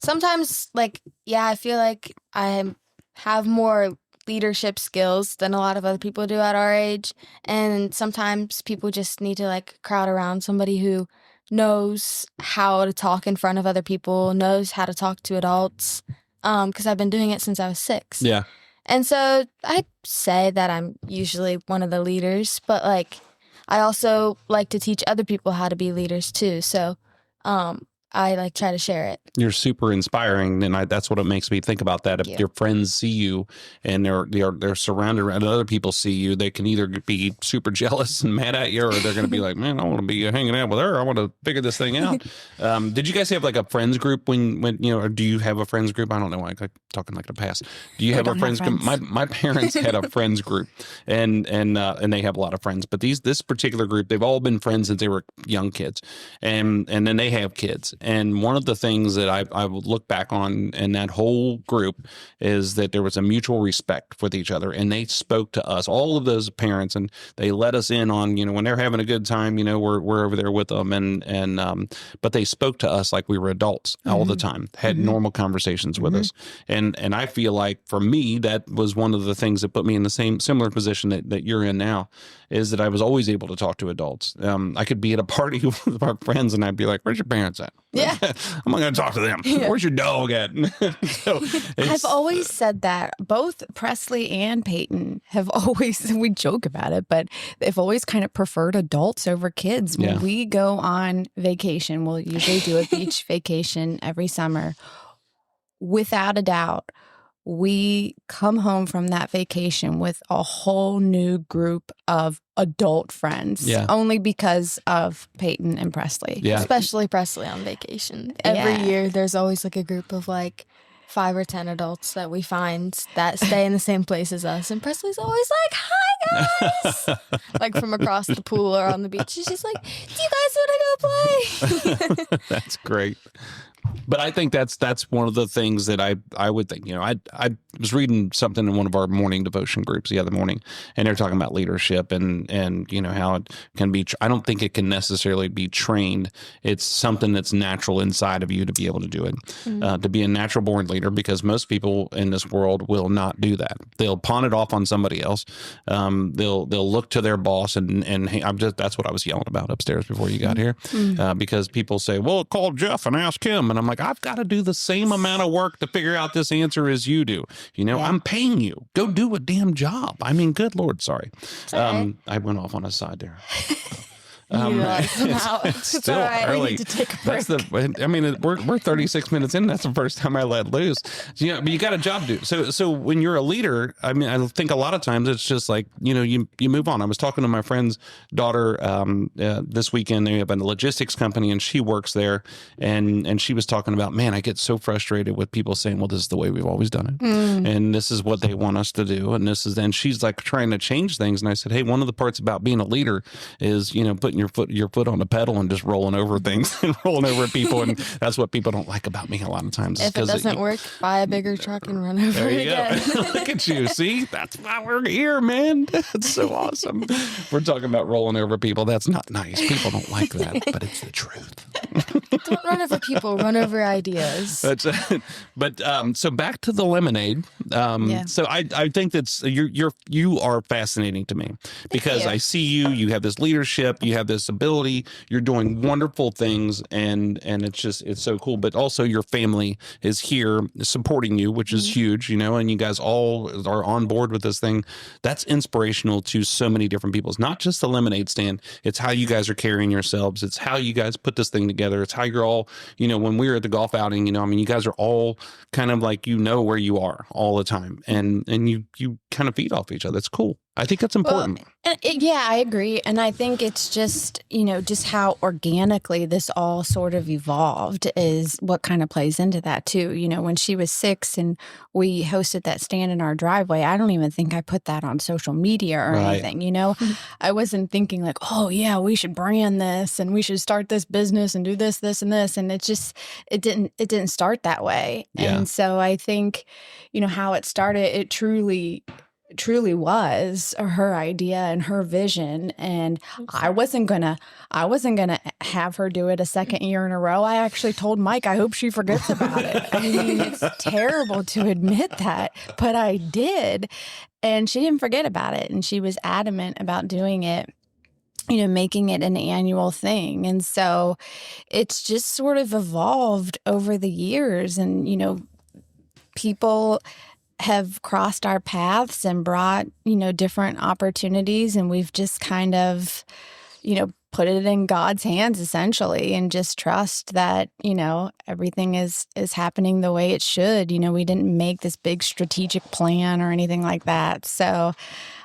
sometimes I feel like I have more leadership skills than a lot of other people do at our age. And sometimes people just need to like crowd around somebody who knows how to talk in front of other people, knows how to talk to adults. Because I've been doing it since I was 6. Yeah. And so I'd say that I'm usually one of the leaders, but like I also like to teach other people how to be leaders too. So I like try to share it. You're super inspiring, and that's what it makes me think about that. If you. your friends see you and they're surrounded around other people see you, they can either be super jealous and mad at you, or they're going to be like, man, I want to be hanging out with her. I want to figure this thing out. Did you guys have like a friends group when or do you have a friends group? I don't know. I'm talking like the past. Do you have a friends group? My parents had a friends group, and they have a lot of friends. But this particular group, they've all been friends since they were young kids, and then they have kids. And one of the things that I would look back on in that whole group is that there was a mutual respect with each other, and they spoke to us, all of those parents, and they let us in on, when they're having a good time, we're over there with them, but they spoke to us like we were adults all the time, had normal conversations with us, and I feel like for me that was one of the things that put me in the similar position that you're in now, is that I was always able to talk to adults. I could be at a party with our friends, and I'd be like, "Where's your parents at?" Yeah. I'm not going to talk to them. Yeah. Where's your dog at? I've always said that. Both Presley and Payton have always, we joke about it, but they've always kind of preferred adults over kids. When we go on vacation, we'll usually do a beach vacation every summer. Without a doubt, we come home from that vacation with a whole new group of adult friends, only because of Payton and Presley. Yeah. Especially Presley on vacation. Every year there's always like a group of like 5 or 10 adults that we find that stay in the same place as us. And Presley's always like, "Hi guys," like from across the pool or on the beach. She's just like, "Do you guys want to go play?" That's great. But I think that's one of the things that I would think. I was reading something in one of our morning devotion groups the other morning, and they're talking about leadership and how it can be. I don't think it can necessarily be trained. It's something that's natural inside of you to be able to do it, to be a natural born leader. Because most people in this world will not do that. They'll pawn it off on somebody else. They'll look to their boss and that's what I was yelling about upstairs before you got here, because people say, "Well, call Jeff and ask him." And I'm like, I've got to do the same amount of work to figure out this answer as you do. I'm paying you. Go do a damn job. I mean, good Lord, sorry. I went off on a side there. It's still all right. early. We need to take a break. We're 36 minutes in. That's the first time I let loose. But you got a job to do. So when you're a leader, I mean, I think a lot of times it's just like, you move on. I was talking to my friend's daughter this weekend. They have a logistics company, and she works there. And she was talking about, man, I get so frustrated with people saying, well, this is the way we've always done it. And this is what they want us to do. And she's like trying to change things. And I said, hey, one of the parts about being a leader is, putting your foot on the pedal and just rolling over things and rolling over people, and that's what people don't like about me a lot of times. If it doesn't work, buy a bigger truck and run over there you again. Go. Look at you. See, that's why we're here, man. That's so awesome. We're talking about rolling over people. That's not nice. People don't like that, but it's the truth. Don't run over people. Run over ideas. So back to the lemonade. So I think that's you are fascinating to me because I see you. You have this leadership. You have have this ability. You're doing wonderful things, and it's so cool. But also your family is here supporting you, which is huge, and you guys all are on board with this thing. That's inspirational to so many different people. It's not just the lemonade stand. It's how you guys are carrying yourselves. It's how you guys put this thing together. It's how you're all, when we were at the golf outing, you guys are all kind of like, where you are all the time, and you kind of feed off each other. It's cool. I think that's important. Well, yeah, I agree. And I think it's just, just how organically this all sort of evolved is what kind of plays into that too. When she was 6 and we hosted that stand in our driveway, I don't even think I put that on social media or anything, I wasn't thinking like, oh yeah, we should brand this and we should start this business and do this, this, and this. And it didn't start that way. Yeah. And so I think, how it started, it truly was her idea and her vision, and I wasn't gonna have her do it a second year in a row. I actually told Mike I hope she forgets about it. I mean, it's terrible to admit that, but I did, and she didn't forget about it, and she was adamant about doing it, making it an annual thing. And so it's just sort of evolved over the years, and people have crossed our paths and brought, different opportunities, and we've just kind of, put it in God's hands essentially, and just trust that, everything is happening the way it should. We didn't make this big strategic plan or anything like that. So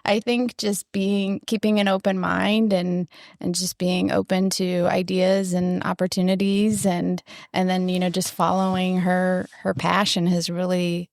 I think just keeping an open mind and just being open to ideas and opportunities, and then, just following her passion has really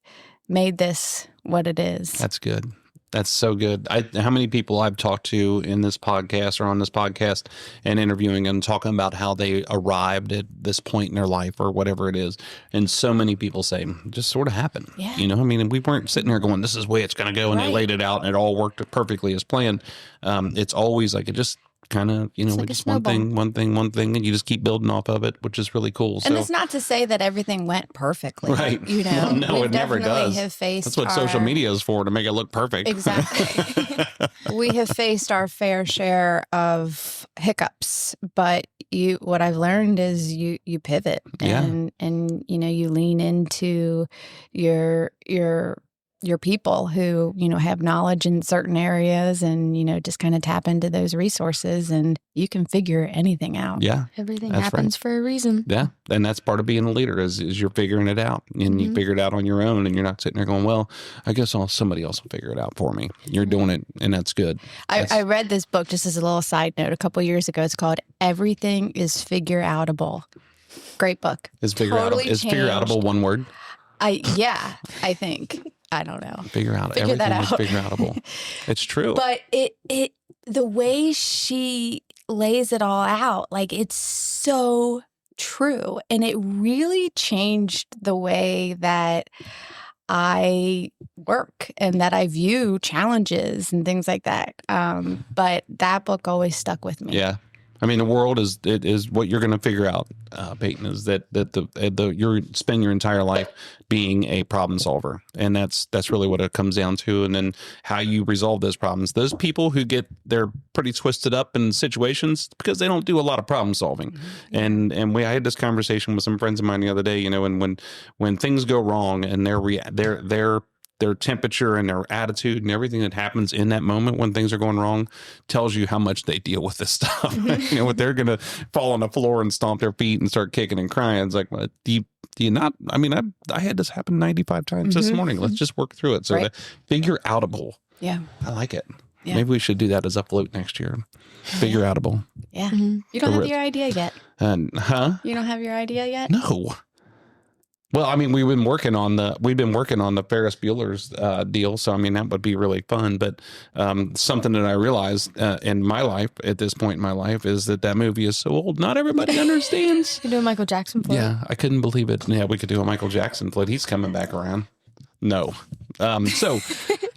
made this what it is. That's good. That's so good. How many people I've talked to in this podcast or on this podcast and interviewing them, talking about how they arrived at this point in their life or whatever it is. And so many people say, it just sort of happened. Yeah. We weren't sitting there going, this is the way it's going to go. And they laid it out and it all worked perfectly as planned. It's always like, it just kind of, like just one thing, and you just keep building off of it, which is really cool. And it's not to say that everything went perfectly. Right. No, it never does. Have faced That's what social media is for, to make it look perfect. Exactly. We have faced our fair share of hiccups, but what I've learned is you pivot and you lean into your people who, have knowledge in certain areas, and, just kind of tap into those resources, and you can figure anything out. Yeah. Everything happens for a reason. Yeah. And that's part of being a leader is you're figuring it out, and you figure it out on your own, and you're not sitting there going, well, I guess somebody else will figure it out for me. You're doing it, and that's good. I read this book, just as a little side note, a couple years ago. It's called Everything is Figure Outable. Great book. Is figure outable one word? I think. I don't know. Figure out. Figure Everything that out. is figure outable. It's true. But the way she lays it all out, like, it's so true. And it really changed the way that I work and that I view challenges and things like that. But that book always stuck with me. Yeah. The world is what you're going to figure out, Payton, is that you spend your entire life being a problem solver, and that's really what it comes down to. And then how you resolve those problems. Those people who they're pretty twisted up in situations because they don't do a lot of problem solving. Mm-hmm. And I had this conversation with some friends of mine the other day. And when things go wrong and their temperature and their attitude and everything that happens in that moment when things are going wrong tells you how much they deal with this stuff. What they're going to fall on the floor and stomp their feet and start kicking and crying. It's like, well, do you not? I had this happen 95 times this morning. Let's just work through it. So to figure outable. Yeah. I like it. Yeah. Maybe we should do that as a float next year. Figure outable. Yeah. You don't have your idea yet. You don't have your idea yet? No. Well, we've been working on the Ferris Bueller's deal, so that would be really fun. But something that I realized in my life at this point in my life is that movie is so old, not everybody understands. You can do a Michael Jackson float. Yeah, I couldn't believe it. Yeah, we could do a Michael Jackson float. He's coming back around. No, so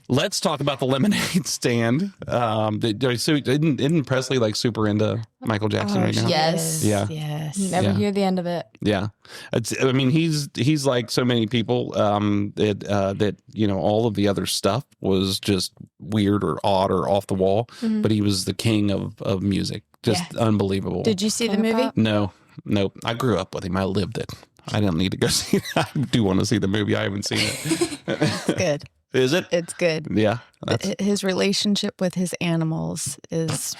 Let's talk about the lemonade stand. Isn't Presley like super into Michael Jackson right now? Yes. Yeah. Yes. Never hear the end of it. Yeah, I mean, he's like so many people. That all of the other stuff was just weird or odd or off the wall, but he was the king of music. Just unbelievable. Did you see the King of movie? pop? No. I grew up with him. I lived it. I don't need to go see it. I do want to see the movie. I haven't seen it. It's good. Is it? It's good. Yeah. His relationship with his animals is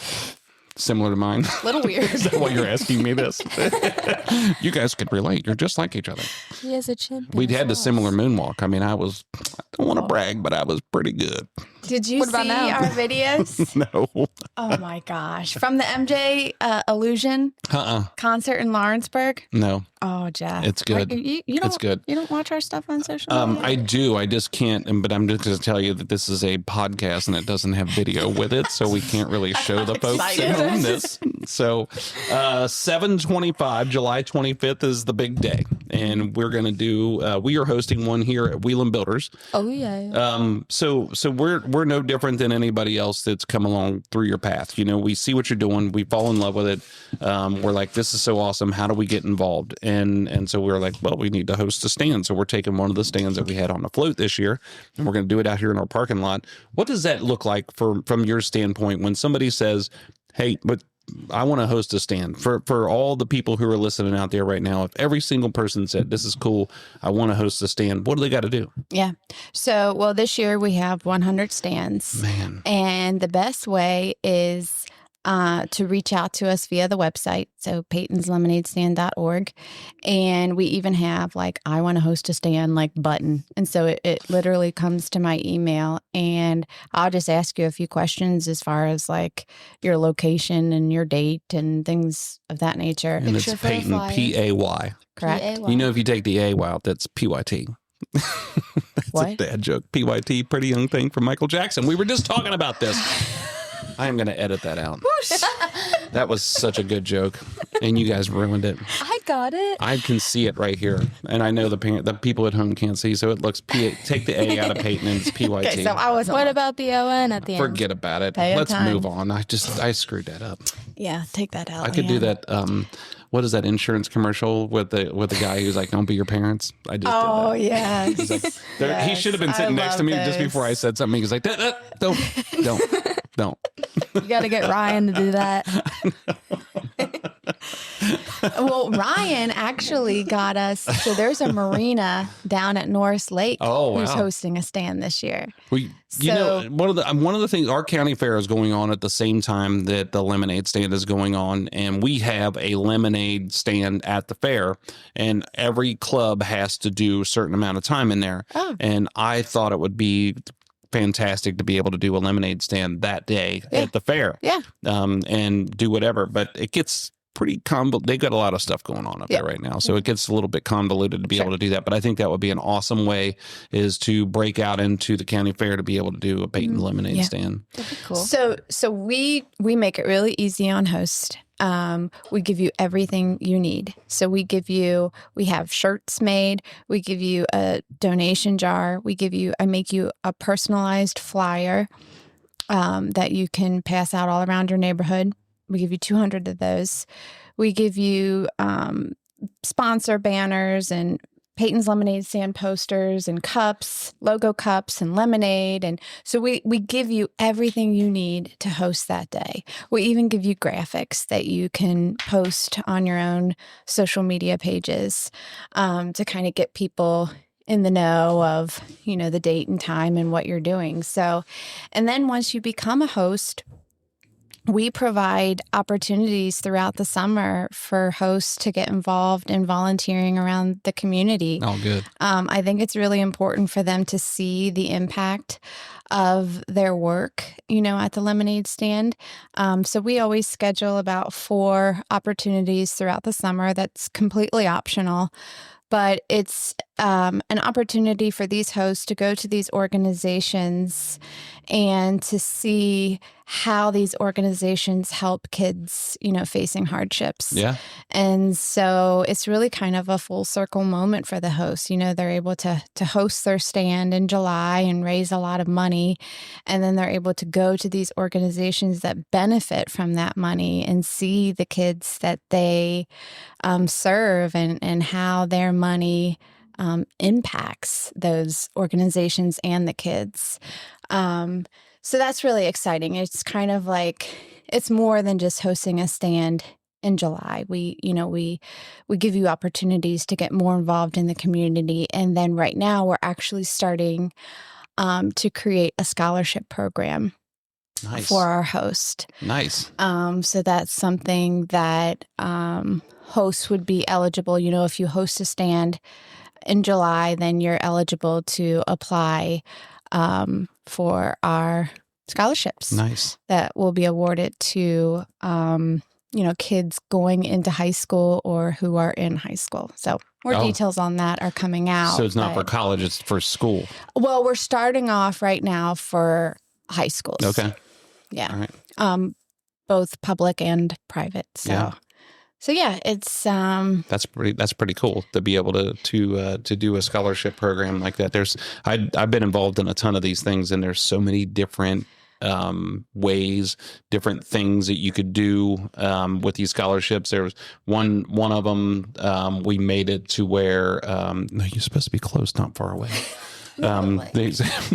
Similar to mine. a little weird. Is that why you're asking me this? You guys could relate. You're just like each other. He has a chimp. We'd had a similar moonwalk. I mean, I don't want to brag, but I was pretty good. Did you What about see now? our videos? No. Oh my gosh. From the MJ Illusion concert in Lawrenceburg? No. Oh, Jeff. It's good. You don't, It's good. You don't watch our stuff on social media? I do. I just can't. But I'm just going to tell you that this is a podcast and it doesn't have video with it, so we can't really show the folks at Excited. home this. So, 7/25, July 25th is the big day, and we're going to do. We are hosting one here at Wieland Builders. Oh yeah. So we're no different than anybody else that's come along through your path. We see what you're doing. We fall in love with it. We're like, this is so awesome. How do we get involved? And so we're like, well, we need to host a stand. So we're taking one of the stands that we had on the float this year, and we're going to do it out here in our parking lot. What does that look like from your standpoint when somebody says, hey, but I want to host a stand for all the people who are listening out there right now? If every single person said, this is cool, I want to host a stand, what do they got to do? Yeah. So, well, this year we have 100 stands. Man. And the best way is to reach out to us via the website. So paytonslemonadestand.org. And we even have like, I want to host a stand like button. And so it literally comes to my email, and I'll just ask you a few questions as far as like your location and your date and things of that nature. And it's Picture for a Payton, flyer. P-A-Y. Correct? P-A-Y. If you take the A out, that's P-Y-T. That's What? a dad joke. P-Y-T, pretty young thing from Michael Jackson. We were just talking about this. I am going to edit that out. That was such a good joke, and you guys ruined it. I got it. I can see it right here, and I know the people at home can't see, so it looks take the A out of Payton and it's P-Y-T. Okay, so I wasn't. What about the O-N at the end? Forget about it. Pay Let's time. move on. I screwed that up. Yeah, take that out. I could do that. What is that insurance commercial with the guy who's like, "Don't be your parents"? I just Oh, did that. yes. He's like, he should have been Yes, sitting I next to me love just this. before I said something. He's like, don't. You got to get Ryan to do that. Well, Ryan actually got us. So there's a marina down at Norris Lake Oh, who's wow. hosting a stand this year. Well, one of the things, our county fair is going on at the same time that the lemonade stand is going on, and we have a lemonade stand at the fair, and every club has to do a certain amount of time in there. Oh. And I thought it would be fantastic to be able to do a lemonade stand that day at the fair. Yeah. And do whatever, but it gets pretty they got a lot of stuff going on up there right now, so it gets a little bit convoluted to be able to do that. But I think that would be an awesome way, is to break out into the county fair to be able to do a Payton lemonade stand. That'd be cool. So we make it really easy on host. We give you everything you need. So we have shirts made. We give you a donation jar. I make you a personalized flyer that you can pass out all around your neighborhood. We give you 200 of those. We give you sponsor banners and Payton's Lemonade Stand posters and cups, logo cups and lemonade. And so we give you everything you need to host that day. We even give you graphics that you can post on your own social media pages to kind of get people in the know of, the date and time and what you're doing. So, and then once you become a host, we provide opportunities throughout the summer for hosts to get involved in volunteering around the community. Oh, good. I think it's really important for them to see the impact of their work, at the lemonade stand. So we always schedule about 4 opportunities throughout the summer. That's completely optional. But it's an opportunity for these hosts to go to these organizations and to see how these organizations help kids, facing hardships. Yeah. And so it's really kind of a full circle moment for the hosts. They're able to host their stand in July and raise a lot of money. And then they're able to go to these organizations that benefit from that money and see the kids that they serve and how their money impacts those organizations and the kids. So that's really exciting. It's kind of like, it's more than just hosting a stand in July. We give you opportunities to get more involved in the community. And then right now we're actually starting to create a scholarship program for our host. Nice. So that's something that hosts would be eligible. If you host a stand in July, then you're eligible to apply for our scholarships. Nice. That will be awarded to kids going into high school or who are in high school. So more details on that are coming out. So it's not for college, it's for school. Well, we're starting off right now for high schools. Okay. Yeah. All right. Both public and private. So yeah, it's that's pretty cool to be able to do a scholarship program like that. I've been involved in a ton of these things, and there's so many different ways, different things that you could do with these scholarships. There was one of them, we made it to where no, you're supposed to be close, not far away. We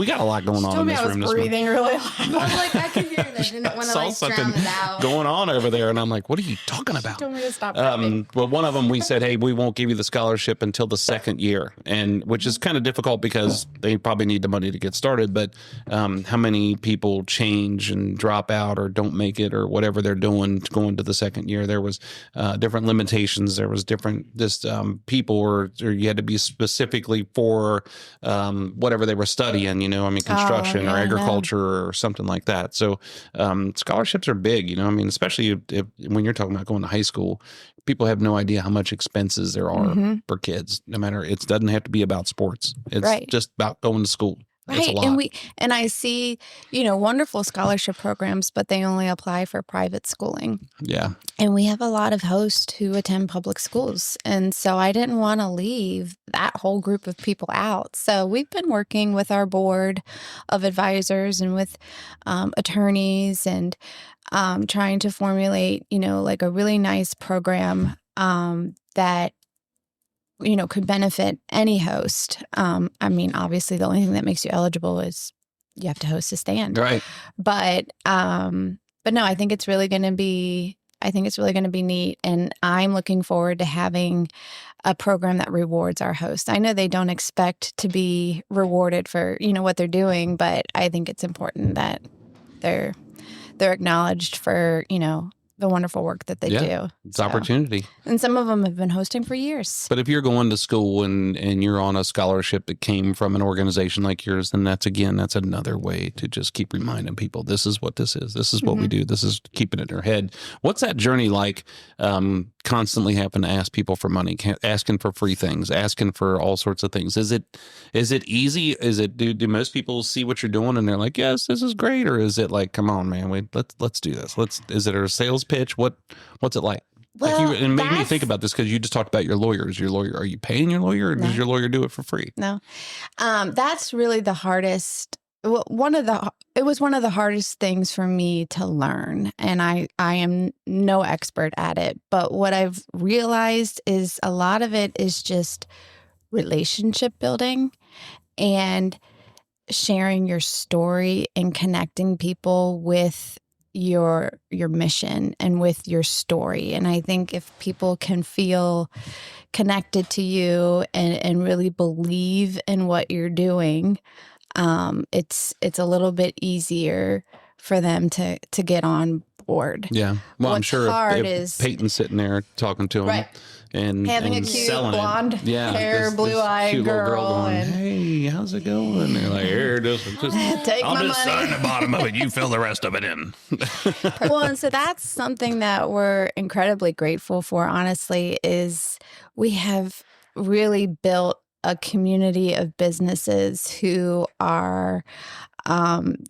got a lot going on in this room. Breathing really loud. I was like, I could hear it. I didn't want to drown it out. Going on over there, and I'm like, what are you talking about? Told me to stop. Well, one of them, we said, hey, we won't give you the scholarship until the second year, and which is kind of difficult because they probably need the money to get started. But how many people change and drop out or don't make it or whatever they're doing to go into the second year? There was different limitations. There was different people, or you had to be specifically for whatever they were studying, construction or agriculture or something like that. So scholarships are big, especially if when you're talking about going to high school, people have no idea how much expenses there are for kids. No matter, it doesn't have to be about sports. It's just about going to school. Right. And I see, wonderful scholarship programs, but they only apply for private schooling. Yeah. And we have a lot of hosts who attend public schools. And so I didn't want to leave that whole group of people out. So we've been working with our board of advisors and with attorneys and trying to formulate, like a really nice program that could benefit any host. Obviously the only thing that makes you eligible is you have to host a stand. Right. But no, I think it's really going to be neat. And I'm looking forward to having a program that rewards our hosts. I know they don't expect to be rewarded for, what they're doing, but I think it's important that they're acknowledged for, the wonderful work that they do. It's opportunity. And some of them have been hosting for years. But if you're going to school and you're on a scholarship that came from an organization like yours, then that's another way to just keep reminding people, this is what this is. This is what we do. This is keeping it in their head. What's that journey like, constantly having to ask people for money, asking for free things, asking for all sorts of things? Is it easy? Is it, do most people see what you're doing and they're like, yes, this is great? Or is it like, come on, man, let's do this. Is it a sales pitch? What's it like? Well, it made me think about this because you just talked about your lawyers. Your lawyer, are you paying your lawyer, or does your lawyer do it for free? No, that's really the hardest. It was one of the hardest things for me to learn, and I am no expert at it. But what I've realized is a lot of it is just relationship building and sharing your story and connecting people with your mission and with your story. And I think if people can feel connected to you and really believe in what you're doing, it's a little bit easier for them to get on board. Yeah. Well, What's I'm sure hard if is Payton's sitting there talking to him. Right. And having and a cute selling blonde hair, this blue-eyed cute little girl going, and hey, how's it going? And they're like, here, just take I'll my just money. sign the bottom of it. You fill the rest of it in. Well, and so that's something that we're incredibly grateful for, honestly, is we have really built a community of businesses who are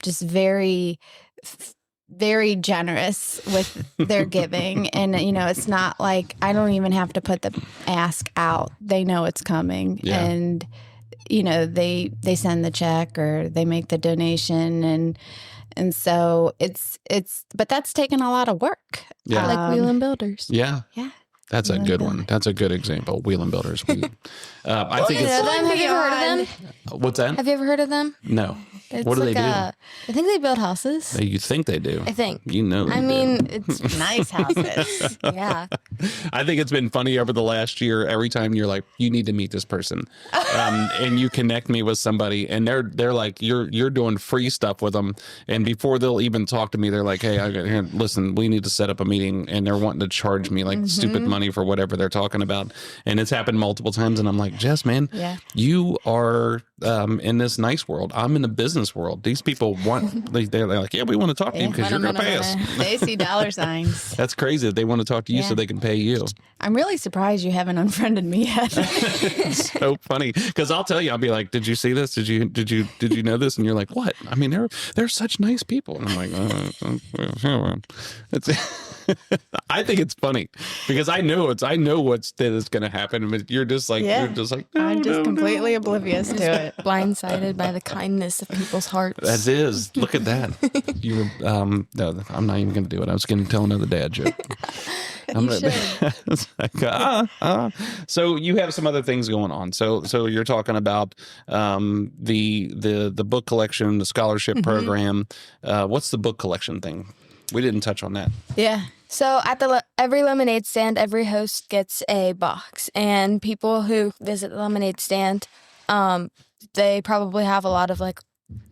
just very generous with their giving. And, it's not like I don't even have to put the ask out. They know it's coming. Yeah. And, they send the check or they make the donation. And so but that's taken a lot of work. Yeah. Like Wieland Builders. Yeah. Yeah. That's a Wieland good one. Builders. That's a good example. Wieland Builders. I think You know it's. them? Have you ever heard of them? What's that? Have you ever heard of them? No. It's What do they do? I think they build houses. You think they do? I think. You know. I they mean, do. it's Nice houses. yeah. I think it's been funny over the last year. Every time you're like, you need to meet this person, and you connect me with somebody, and they're like, you're doing free stuff with them, and before they'll even talk to me, they're like, hey, listen, we need to set up a meeting, and they're wanting to charge me like stupid money for whatever they're talking about, and it's happened multiple times, and I'm like, Jess, man, Yeah. you are in this nice world. I'm in the business world. These people want, they're like, yeah, we want to talk to you because you're going to pay us. They see dollar signs. That's crazy that they want to talk to you so Yeah. they can pay you. I'm really surprised you haven't unfriended me yet. It's so funny because I'll tell you, I'll be like, did you see this? Did you know this? And you're like, what? I mean, they're such nice people. And I'm like, it's. I think it's funny because I know what's going to happen. But you're just like, Yeah. you're just like, no, I'm just no, completely no. oblivious to it. Blindsided by the kindness of people's hearts. That is. Look at that. You were, no, I'm not even going to do it. I was going to tell another dad joke. I'm You should. It's like, So you have some other things going on. So you're talking about the book collection, the scholarship program. What's the book collection thing? We didn't touch on that. Yeah. So at every lemonade stand, every host gets a box, and people who visit the lemonade stand, they probably have a lot of like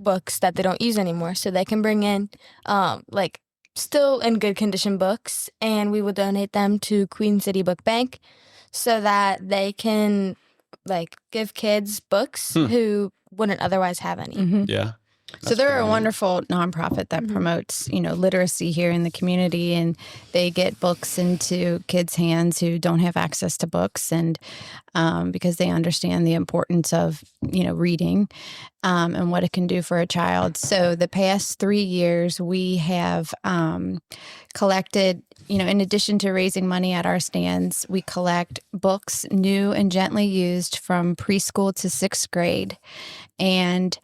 books that they don't use anymore, so they can bring in like still in good condition books, and we will donate them to Queen City Book Bank so that they can like give kids books who wouldn't otherwise have any. Mm-hmm. Yeah. So they're a wonderful nonprofit that promotes, literacy here in the community, and they get books into kids' hands who don't have access to books, and because they understand the importance of, reading and what it can do for a child. So the past 3 years, we have collected, in addition to raising money at our stands, we collect books new and gently used from preschool to 6th grade, and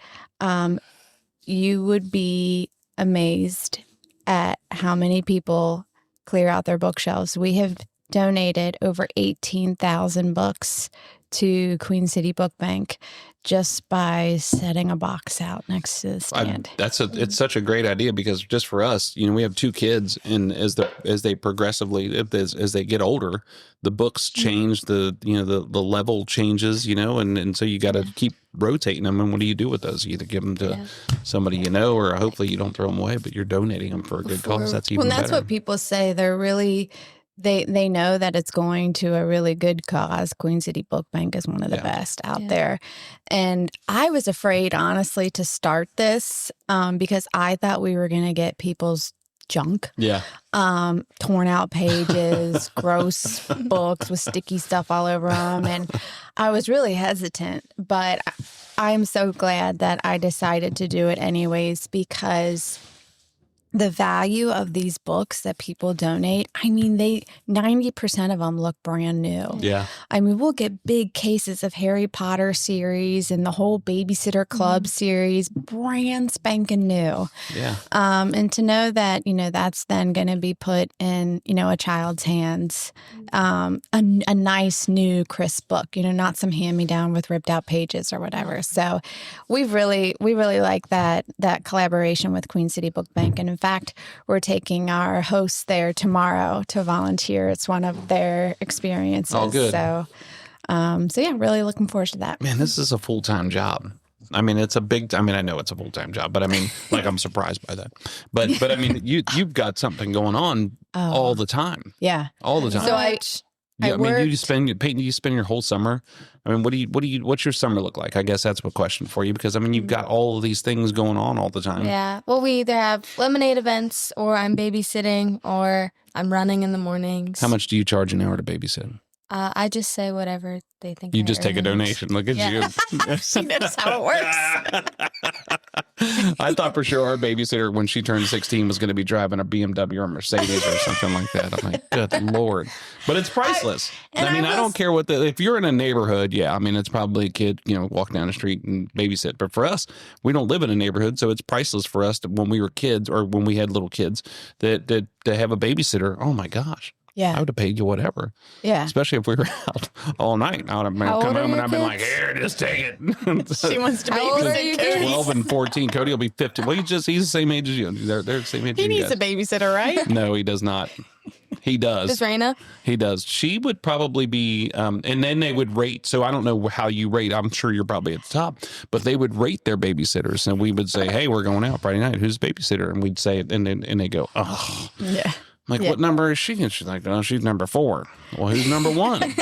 you would be amazed at how many people clear out their bookshelves. We have donated over 18,000 books to Queen City Book Bank just by setting a box out next to the stand. It's such a great idea because just for us, we have 2 kids, and as they progressively, as they get older, the books change, the level changes, and so you got to keep rotating them. And what do you do with those? You either give them to somebody or hopefully you don't throw them away, but you're donating them for a good cause. That's even that's better. what people say. They're really. They know that it's going to a really good cause. Queen City Book Bank is one of the best out there. And I was afraid, honestly, to start this because I thought we were going to get people's junk. Yeah. Torn out pages, gross books with sticky stuff all over them. And I was really hesitant. But I'm so glad that I decided to do it anyways because the value of these books that people donate, 90% of them look brand new. Yeah. We'll get big cases of Harry Potter series and the whole Babysitter Club series, brand spanking new. Yeah. And to know that, that's then going to be put in, a child's hands, a nice new crisp book, not some hand-me-down with ripped out pages or whatever. So we really like that collaboration with Queen City Book Bank. And in fact, we're taking our hosts there tomorrow to volunteer. It's one of their experiences. Oh, good. So yeah, really looking forward to that. Man, this is a full-time job. It's a big. I know it's a full-time job, but I'm surprised by that. But you've got something going on all the time. Yeah, all the time. So you spend your whole summer. What's your summer look like? I guess that's a question for you because you've got all of these things going on all the time. Yeah. Well, we either have lemonade events, or I'm babysitting, or I'm running in the mornings. How much do you charge an hour to babysit? I just say whatever they think. You I just take a earned. donation. Look at you. She knows how it works. I thought for sure our babysitter, when she turned 16, was going to be driving a BMW or a Mercedes or something like that. I'm like, good Lord. But it's priceless. I don't care if you're in a neighborhood, yeah, I mean, it's probably a kid, walk down the street and babysit. But for us, we don't live in a neighborhood, so it's priceless for us when we were kids or when we had little kids that to have a babysitter. Oh my gosh. Yeah. I would have paid you whatever. Yeah. Especially if we were out all night. I would have How come old are home and your I've been like, kids? here, just take it. She wants to How old are you babysit Cody. kids? 12 and 14. Cody will be 15. Well, he's the same age as you. They're the same age as He you needs guys. a babysitter, right? No, he does not. He does. Does Raina? He does. She would probably be, and then they would rate. So I don't know how you rate. I'm sure you're probably at the top, but they would rate their babysitters, and we would say, "Hey, we're going out Friday night. Who's the babysitter?" And we'd say it, and they go, "Oh, Yeah. I'm like, Yeah. what number is she?" And she's like, "Oh, she's number 4." Well, who's number 1?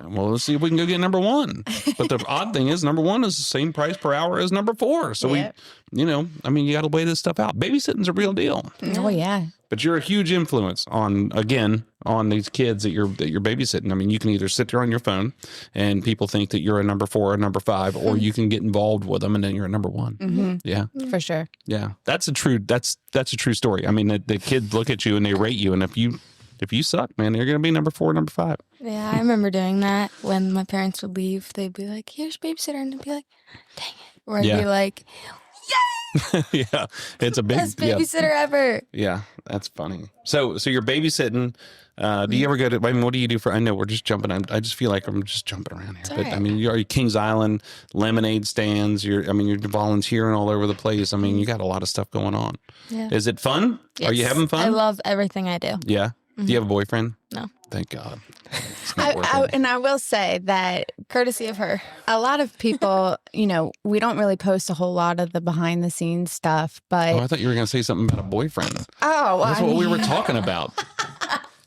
Well, let's see if we can go get number 1. But the odd thing is, number 1 is the same price per hour as number 4. So Yep. you got to weigh this stuff out. Babysitting's a real deal. Oh yeah. But you're a huge influence on these kids that you're babysitting. I mean, you can either sit there on your phone and people think that you're a number 4 or number 5, or you can get involved with them and then you're a number 1. Mm-hmm. Yeah, For sure. yeah. That's a true story. I mean, the kids look at you and they rate you, and if you suck, man, you're gonna be number 4, number 5. Yeah, I remember doing that when my parents would leave. They'd be like, "Here's babysitter," and I'd be like, "Dang it!" Or I'd Yeah. be like, Yeah, it's a big "Best babysitter ever." Yeah, that's funny. So you're babysitting. Do you ever go to? I mean, what do you do for? I know we're just jumping. I just feel like I'm just jumping around here. But right. I mean, you're Kings Island lemonade stands. You're volunteering all over the place. I mean, you got a lot of stuff going on. Yeah. Is it fun? Are you Yes. having fun? I love everything I do. Yeah. Do you have a boyfriend? No. Thank God. It's not working. And I will say that Courtesy of her. a lot of people, we don't really post a whole lot of the behind the scenes stuff, but Oh, I thought you were going to say something about a boyfriend. well, That's what we were talking about.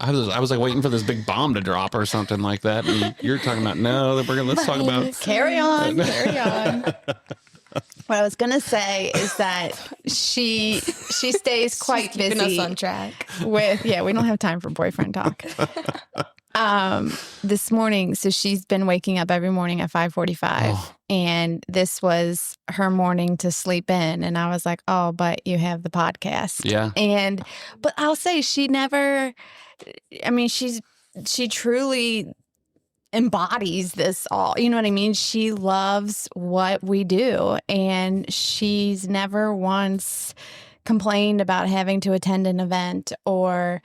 I was like waiting for this big bomb to drop or something like that. And you're talking about let's talk about. Carry on. What I was gonna say is that she stays quite Keeping busy us on track. with we don't have time for boyfriend talk. This morning, so she's been waking up every morning at 5:45, and this was her morning to sleep in, and I was like, oh, but you have the podcast. Yeah. But I'll say she truly embodies this all. You know what I mean? She loves what we do, and she's never once complained about having to attend an event or,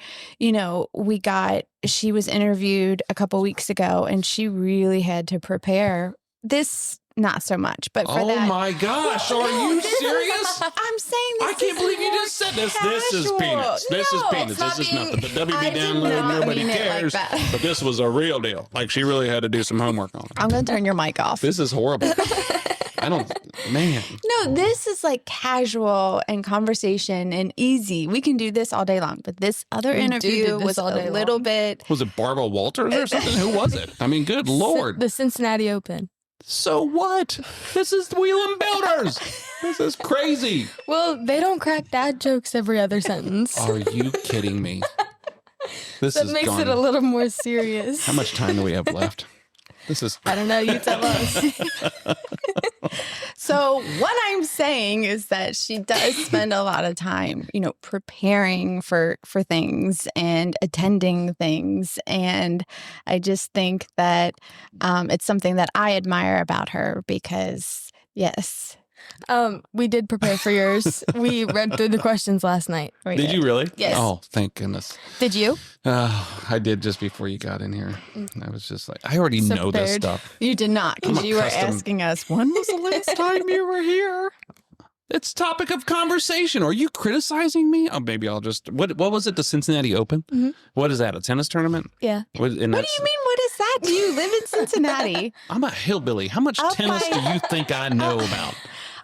she was interviewed a couple weeks ago and she really had to prepare. This, not so much, but for that. Oh my gosh, are you serious? I'm saying this I can't believe you more just said this. This is casual. peanuts. This is No, peanuts. it's not This is being- nothing. The WB I did download, not nobody mean it like cares. that. But this was a real deal. Like she really had to do some homework on it. I'm going to turn your mic off. This is horrible. Man. No, this is like casual and conversation and easy. We can do this all day long. But this other We do interview do this was all a day little long. bit. Was it Barbara Walters or something? Who was it? I mean, good Lord. The Cincinnati Open. So what? This is Wieland Builders. This is crazy. Well, they don't crack dad jokes every other sentence. Are you kidding me? This That is makes gone. it a little more serious. How much time do we have left? This is I don't know. You tell us. So what I'm saying is that she does spend a lot of time, preparing for things and attending things. And I just think that it's something that I admire about her because, yes. We did prepare for yours. We read through the questions last night. Did you really? Yes. Oh, thank goodness. Did you? I did just before you got in here. I was just like, I already So know this prepared. stuff. You did not, because I'm you were accustomed- asking us, when was the last time you were here? It's topic of conversation. Are you criticizing me? Oh, maybe I'll just. What was it? The Cincinnati Open? Mhm. What is that? A tennis tournament? Yeah. What do you mean? What is that? Do you live in Cincinnati? I'm a hillbilly. How much Up tennis by- do you think I know about?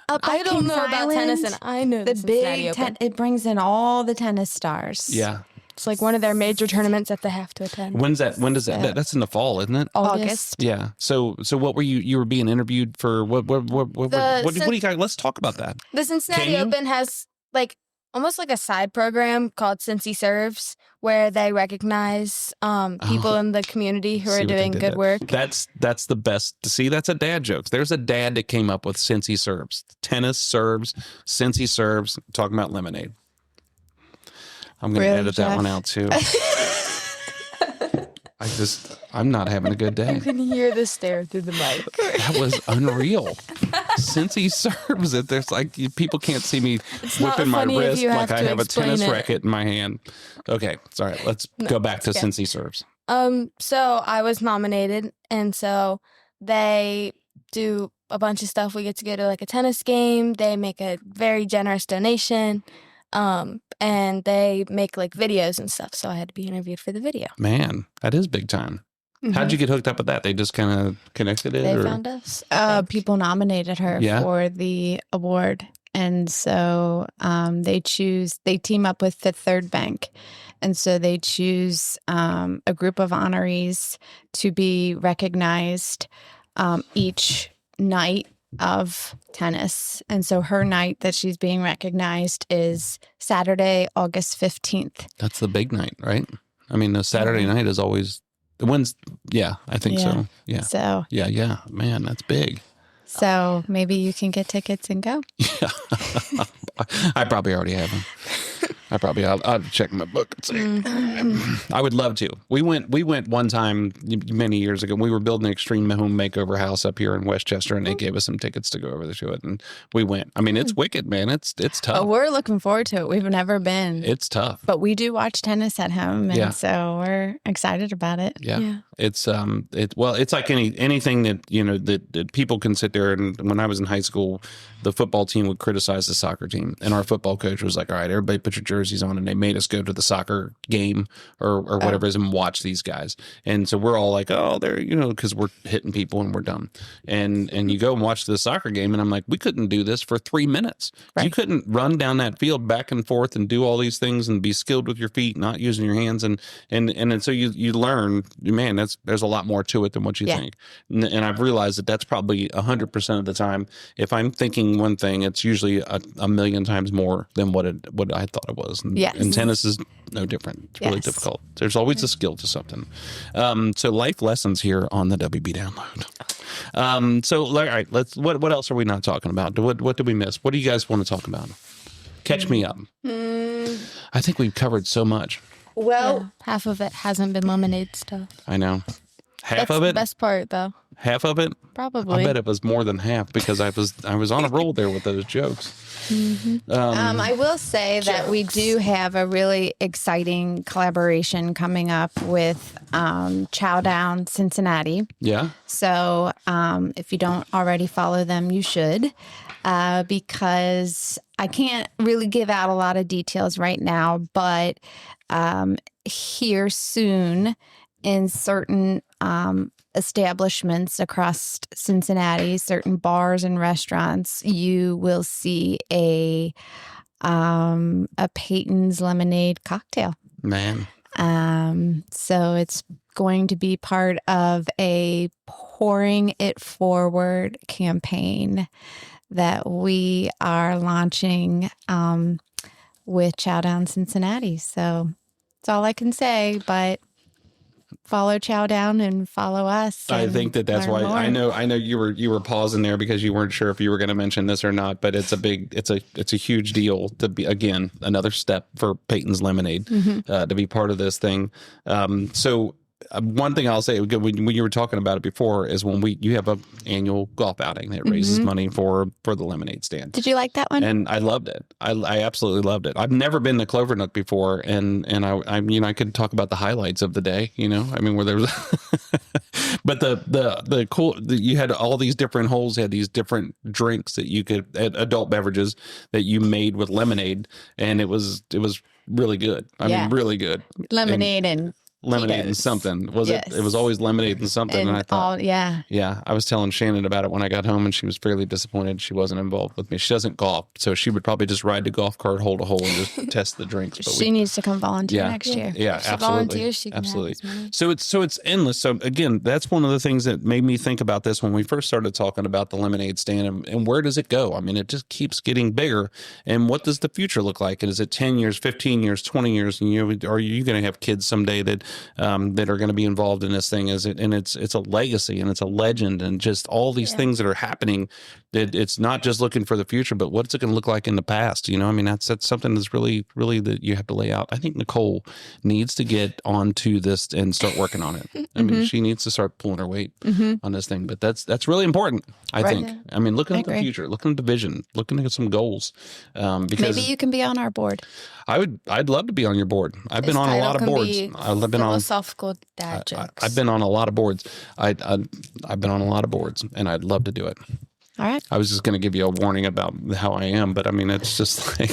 Up by I don't Kings know about Island, tennis, and I know the Cincinnati big Open. it brings in all the tennis stars. Yeah. It's like one of their major tournaments that they have to attend. When's that? When does that? That's in the fall, isn't it? August. Yeah. So what were you were being interviewed for? What do you got? Let's talk about that. The Cincinnati Can you? Open has like almost like a side program called Cincy Serves, where they recognize people in the community who are doing good work. That's the best. See, that's a dad joke. There's a dad that came up with Cincy Serves. Tennis serves, Cincy Serves, talking about lemonade. I'm going to edit that one out too. I'm not having a good day. You can hear the stare through the mic. That was unreal. Since he serves it, there's like people can't see me whipping my wrist like I have a tennis racket in my hand. Okay, sorry. Let's go back to since he serves. So I was nominated, and so they do a bunch of stuff. We get to go to like a tennis game. They make a very generous donation. And they make like videos and stuff. So I had to be interviewed for the video. Man, that is big time. Mm-hmm. How'd you get hooked up with that? They just kind of connected it? They found us. People nominated her for the award. And so they team up with Fifth Third Bank. And so they choose a group of honorees to be recognized each night of tennis. And so her night that she's being recognized is Saturday, August 15th. That's the big night, right? I mean, the Saturday night is always the wins. Yeah, I think so. Yeah. So yeah. Man, that's big. So maybe you can get tickets and go. Yeah. I probably already have them. I'll check my book and see. Mm-hmm. I would love to. We went one time many years ago. We were building an extreme home makeover house up here in Westchester, and they gave us some tickets to go over to it, and we went. I mean, it's wicked, man. It's tough. Oh, we're looking forward to it. We've never been. It's tough, but we do watch tennis at home, and so we're excited about it. Yeah. It's it's like anything that that people can sit there, and when I was in high school, the football team would criticize the soccer team, and our football coach was like, "All right, everybody put your jerseys on," and they made us go to the soccer game or whatever it is and watch these guys. And so we're all like, "Oh, they're because we're hitting people and we're dumb." And you go and watch the soccer game, and I'm like, "We couldn't do this for 3 minutes. Right. You couldn't run down that field back and forth and do all these things and be skilled with your feet, not using your hands." And so you learn, man. There's a lot more to it than what you think. And I've realized that's probably 100% of the time. If I'm thinking one thing, it's usually a million times more than what I thought it was. And tennis is no different. It's really difficult. There's always a skill to something. So life lessons here on the WB Download. So all right, what else are we not talking about? What did we miss? What do you guys want to talk about? Catch me up. I think we've covered so much. Well, half of it hasn't been lemonade stuff. I know. That's of it? The best part, though. Half of it? Probably. I bet it was more than half because I was on a roll there with those jokes. Mm-hmm. I will say that we do have a really exciting collaboration coming up with Chowdown Cincinnati. Yeah. So if you don't already follow them, you should. Because I can't really give out a lot of details right now, but here soon in certain establishments across Cincinnati, certain bars and restaurants, you will see a Payton's lemonade cocktail. Man. So it's going to be part of a Pouring It Forward campaign that we are launching with Chowdown Cincinnati. So that's all I can say, but follow Chowdown and follow us. I think that's why more. I know you were pausing there because you weren't sure if you were going to mention this or not, but it's a huge deal to be, again, another step for Payton's Lemonade to be part of this thing. So one thing I'll say when you were talking about it before is when you have an annual golf outing that raises money for the lemonade stand. Did you like that one? And I loved it. I absolutely loved it. I've never been to Clover Nook before, and I could talk about the highlights of the day. I mean where there was, but the cool you had all these different holes, had these different drinks that you could adult beverages that you made with lemonade, and it was really good. I mean really good lemonade and lemonade and Tito's. something. Was Yes. it? It was always lemonade and something. And I thought, yeah. I was telling Shannon about it when I got home, and she was fairly disappointed she wasn't involved with me. She doesn't golf, so she would probably just ride the golf cart hole to hole and just test the drinks. But She needs to come volunteer next year. Yeah, If she absolutely. volunteers, she can Absolutely. have as many. So it's endless. So again, that's one of the things that made me think about this when we first started talking about the lemonade stand and where does it go? I mean, it just keeps getting bigger. And what does the future look like? And is it 10 years, 15 years, 20 years? And are you going to have kids someday that that are going to be involved in this thing? And it's a legacy and it's a legend and just all these things that are happening. That it's not just looking for the future, but what's it going to look like in the past? I mean, that's something that's really that you have to lay out. I think Nicole needs to get onto this and start working on it. I mean, she needs to start pulling her weight on this thing, but that's really important. I think. I mean, looking at the future, looking at the vision, looking at some goals. Because Maybe you can be on our board. I'd love to be on your board. I've been on a lot of boards. I've been on philosophical dad jokes. I've been on a lot of boards. I've been on a lot of boards, and I'd love to do it. All right. I was just going to give you a warning about how I am, but I mean, it's just like,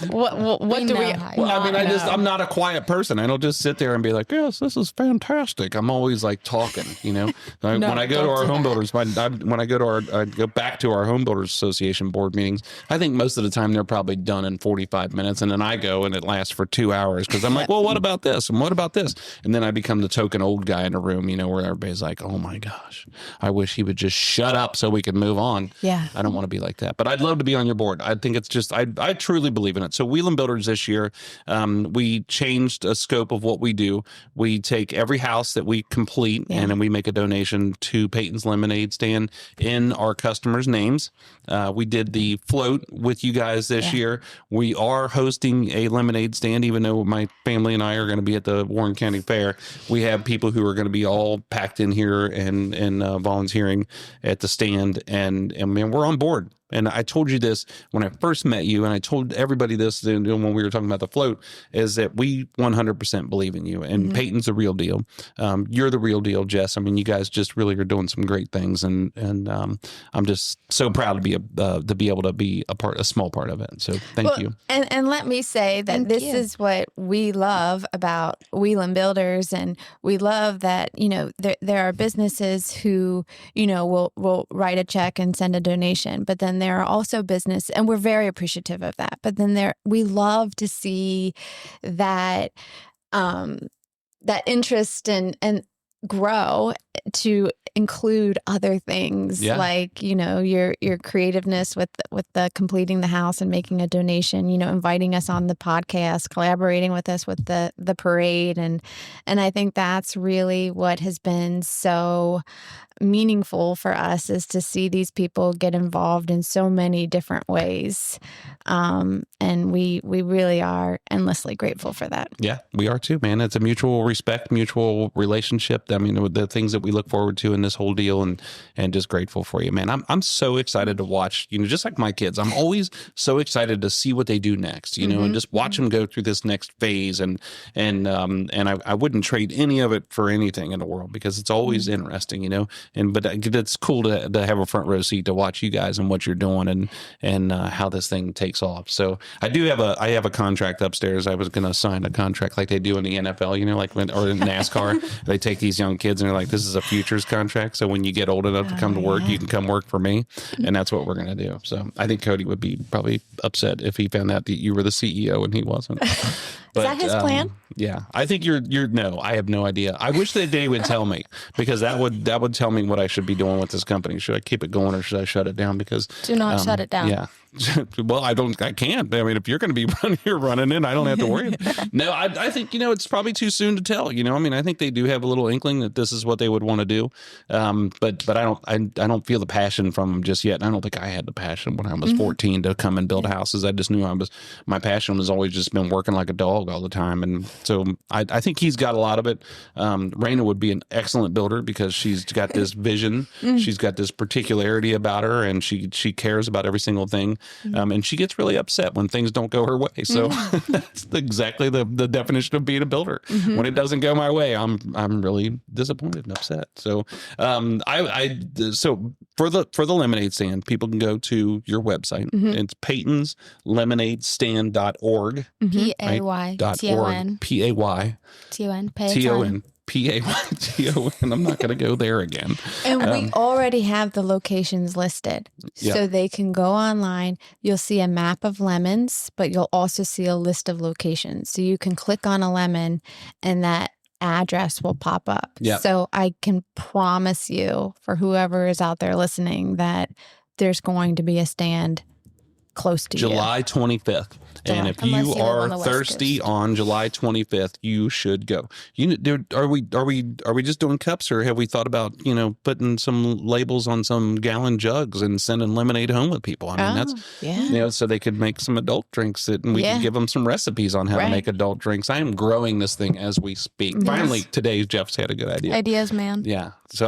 What do we? well, I mean, I'm not a quiet person. I don't just sit there and be like, yes, this is fantastic. I'm always like talking, when I go to our home builders, when I go back to our home builders association board meetings, I think most of the time they're probably done in 45 minutes. And then I go and it lasts for 2 hours because I'm like, well, what about this? And what about this? And then I become the token old guy in the room, where everybody's like, oh my gosh, I wish he would just shut up so we could move on. Yeah. I don't want to be like that, but I'd love to be on your board. I think it's just, I truly believe in it. So Wieland Builders this year, we changed a scope of what we do. We take every house that we complete and then we make a donation to Payton's Lemonade Stand in our customers' names. We did the float with you guys this year. We are hosting a lemonade stand, even though my family and I are going to be at the Warren County Fair. We have people who are going to be all packed in here and volunteering at the stand. And man, we're on board. And I told you this when I first met you, and I told everybody this when we were talking about the float, is that we 100% believe in you. And Payton's the real deal. You're the real deal, Jess. I mean, you guys just really are doing some great things, and I'm just so proud to be able to be a small part of it. So thank you. And let me say that Thank this you. is what we love about Wieland Builders, and we love that there are businesses who will write a check and send a donation, but then there are also business, and we're very appreciative of that. But then we love to see that that interest and grow to include other things like your creativeness with the completing the house and making a donation, inviting us on the podcast, collaborating with us with the parade, and I think that's really what has been so meaningful for us, is to see these people get involved in so many different ways, and we really are endlessly grateful for that. Yeah, we are too, man. It's a mutual respect, mutual relationship. I mean, the things that we look forward to in this whole deal, and just grateful for you, man. I'm so excited to watch, just like my kids. I'm always so excited to see what they do next, and just watch them go through this next phase. And I wouldn't trade any of it for anything in the world, because it's always interesting, but it's cool to have a front row seat to watch you guys and what you're doing and how this thing takes off. So I have a contract upstairs. I was going to sign a contract like they do in the NFL, or in NASCAR. They take these young kids and they're like, this is a futures contract. So when you get old enough to come to work, you can come work for me. And that's what we're going to do. So I think Cody would be probably upset if he found out that you were the CEO and he wasn't. But, Is that his plan? Yeah, I think you're no, I have no idea. I wish that they would tell me, because that would tell me what I should be doing with this company. Should I keep it going or should I shut it down? Because Do not shut it down. Yeah. Well, I can't. I mean, if you're going to be running it, I don't have to worry. No, I think, it's probably too soon to tell, I mean, I think they do have a little inkling that this is what they would want to do. But I don't feel the passion from them just yet. And I don't think I had the passion when I was 14 to come and build houses. I just knew my passion was always just been working like a dog all the time. And so I think he's got a lot of it. Raina would be an excellent builder because she's got this vision. She's got this particularity about her, and she cares about every single thing. And she gets really upset when things don't go her way. So that's exactly the definition of being a builder. When it doesn't go my way, I'm really disappointed and upset. So so for the lemonade stand, people can go to your website. It's paytonslemonadestand.org. PAYTONS Payton. Payton. Payton. Payton. I'm not going to go there again. And we already have the locations listed. Yeah. So they can go online. You'll see a map of lemons, but you'll also see a list of locations. So you can click on a lemon and that address will pop up. Yeah. So I can promise you, for whoever is out there listening, that there's going to be a stand close to July 25th. And if Unless you you live on the are West thirsty Coast. on July 25th, you should go. Are we just doing cups, or have we thought about, putting some labels on some gallon jugs and sending lemonade home with people? I mean, yeah. so they could make some adult drinks and we Yeah. can give them some recipes on how to Right. make adult drinks. I am growing this thing as we speak. Yes. Finally, today Jeff's had a good idea. Ideas, man. Yeah. So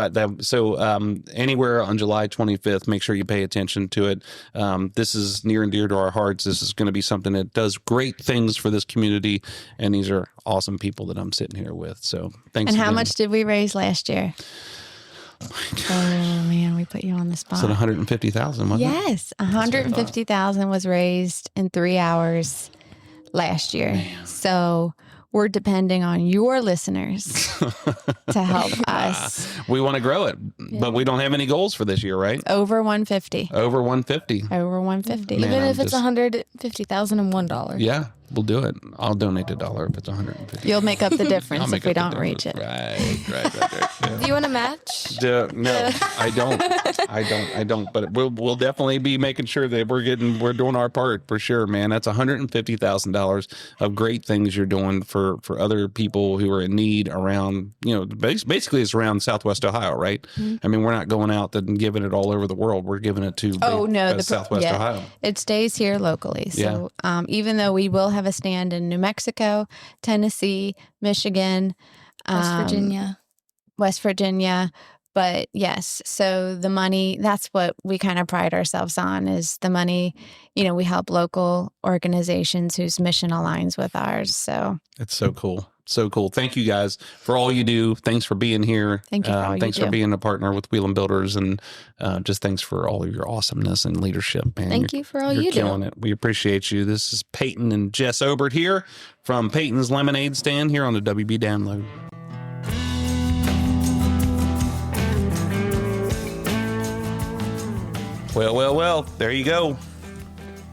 anywhere on July 25th, make sure you pay attention to it. This is near and dear to our hearts. This is going to be something that does great things for this community. And these are awesome people that I'm sitting here with. So thanks. And how again. much did we raise last year? Oh man, we put you on the spot. So 150,000, wasn't it? Yes, 150,000 was raised in 3 hours last year. So we're depending on your listeners to help us. We want to grow it, but we don't have any goals for this year, right? Over 150. Over 150. Over 150. Man, Even I'm if it's just- $150,001. Yeah, we'll do it. I'll donate $1 if it's 150. You'll make up the I'll difference make if we up the don't reach it. difference. Right. Yeah. Do you want to match? No, I don't. But we'll definitely be making sure that we're doing our part for sure, man. That's $150,000 of great things you're doing for other people who are in need around. Basically it's around Southwest Ohio, right? Mm-hmm. I mean, we're not going out and giving it all over the world. We're giving it to Southwest Ohio. It stays here locally. So even though we will have a stand in New Mexico, Tennessee, Michigan, West Virginia. But yes, so the money, that's what we kind of pride ourselves on, is the money. We help local organizations whose mission aligns with ours. So It's so cool. So cool. Thank you guys for all you do. Thanks for being here. Thank you for all you Thanks do. for being a partner with Wieland Builders, and just thanks for all of your awesomeness and leadership, man. Thank you for all You're you do. killing it. We appreciate you. This is Payton and Jess Obert here from Payton's Lemonade Stand here on the WB Download. Well, there you go.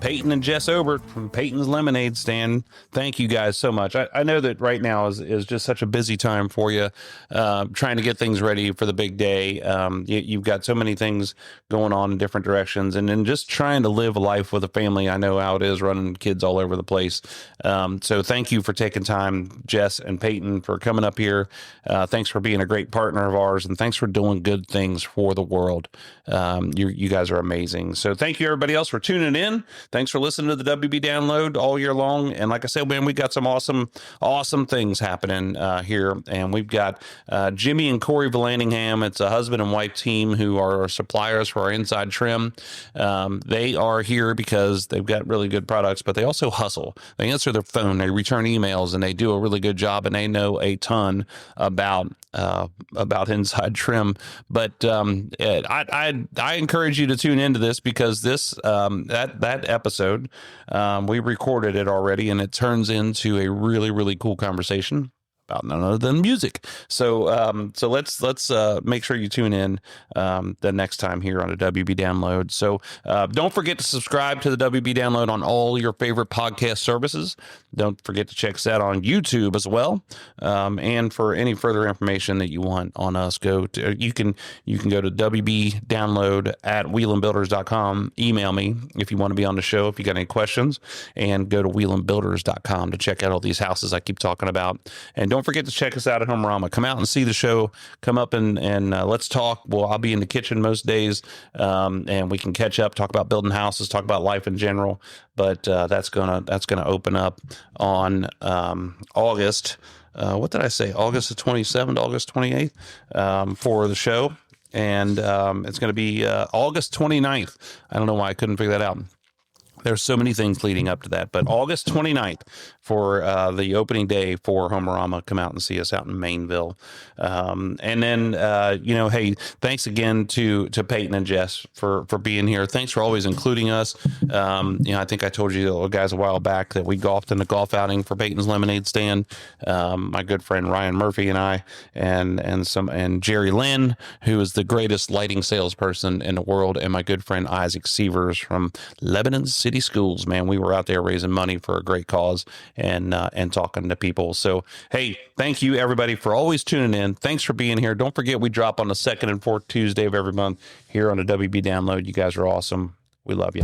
Payton and Jess Obert from Payton's Lemonade Stand. Thank you guys so much. I know that right now is just such a busy time for you, trying to get things ready for the big day. You've got so many things going on in different directions, and then just trying to live a life with a family. I know how it is running kids all over the place. So thank you for taking time, Jess and Payton, for coming up here. Thanks for being a great partner of ours, and thanks for doing good things for the world. You guys are amazing. So thank you, everybody else, for tuning in. Thanks for listening to the WB Download all year long. And like I said, man, we got some awesome things happening here. And we've got Jimmy and Corey Vallantingham. It's a husband and wife team who are our suppliers for our inside trim. They are here because they've got really good products, but they also hustle. They answer their phone, they return emails, and they do a really good job. And they know a ton about inside trim. But I encourage you to tune into this, because that episode, we recorded it already, and it turns into a really, really cool conversation about none other than music. So let's make sure you tune in the next time here on a WB Download. So don't forget to subscribe to the WB Download on all your favorite podcast services. Don't forget to check us out on YouTube as well. And for any further information that you want on us, you can go to wbdownload@wielandbuilders.com. Email me if you want to be on the show, if you got any questions, and go to wielandbuilders.com to check out all these houses I keep talking about. And don't forget to check us out at Homerama. Come out and see the show. Come up and let's talk. Well, I'll be in the kitchen most days, and we can catch up, talk about building houses, talk about life in general. But that's gonna open up on August. What did I say? August the 27th, August 28th for the show, and it's going to be August 29th. I don't know why I couldn't figure that out. There's so many things leading up to that, but August 29th for the opening day for Homerama. Come out and see us out in Mainville. And then, hey, thanks again to Payton and Jess for being here. Thanks for always including us. I think I told you guys a while back that we golfed in a golf outing for Payton's Lemonade Stand. My good friend Ryan Murphy and I, and Jerry Lynn, who is the greatest lighting salesperson in the world, and my good friend Isaac Severs from Lebanon City Schools. Man, we were out there raising money for a great cause and talking to people. So, hey, thank you everybody for always tuning in. Thanks for being here. Don't forget we drop on the second and fourth Tuesday of every month here on the WB Download. You guys are awesome. We love you.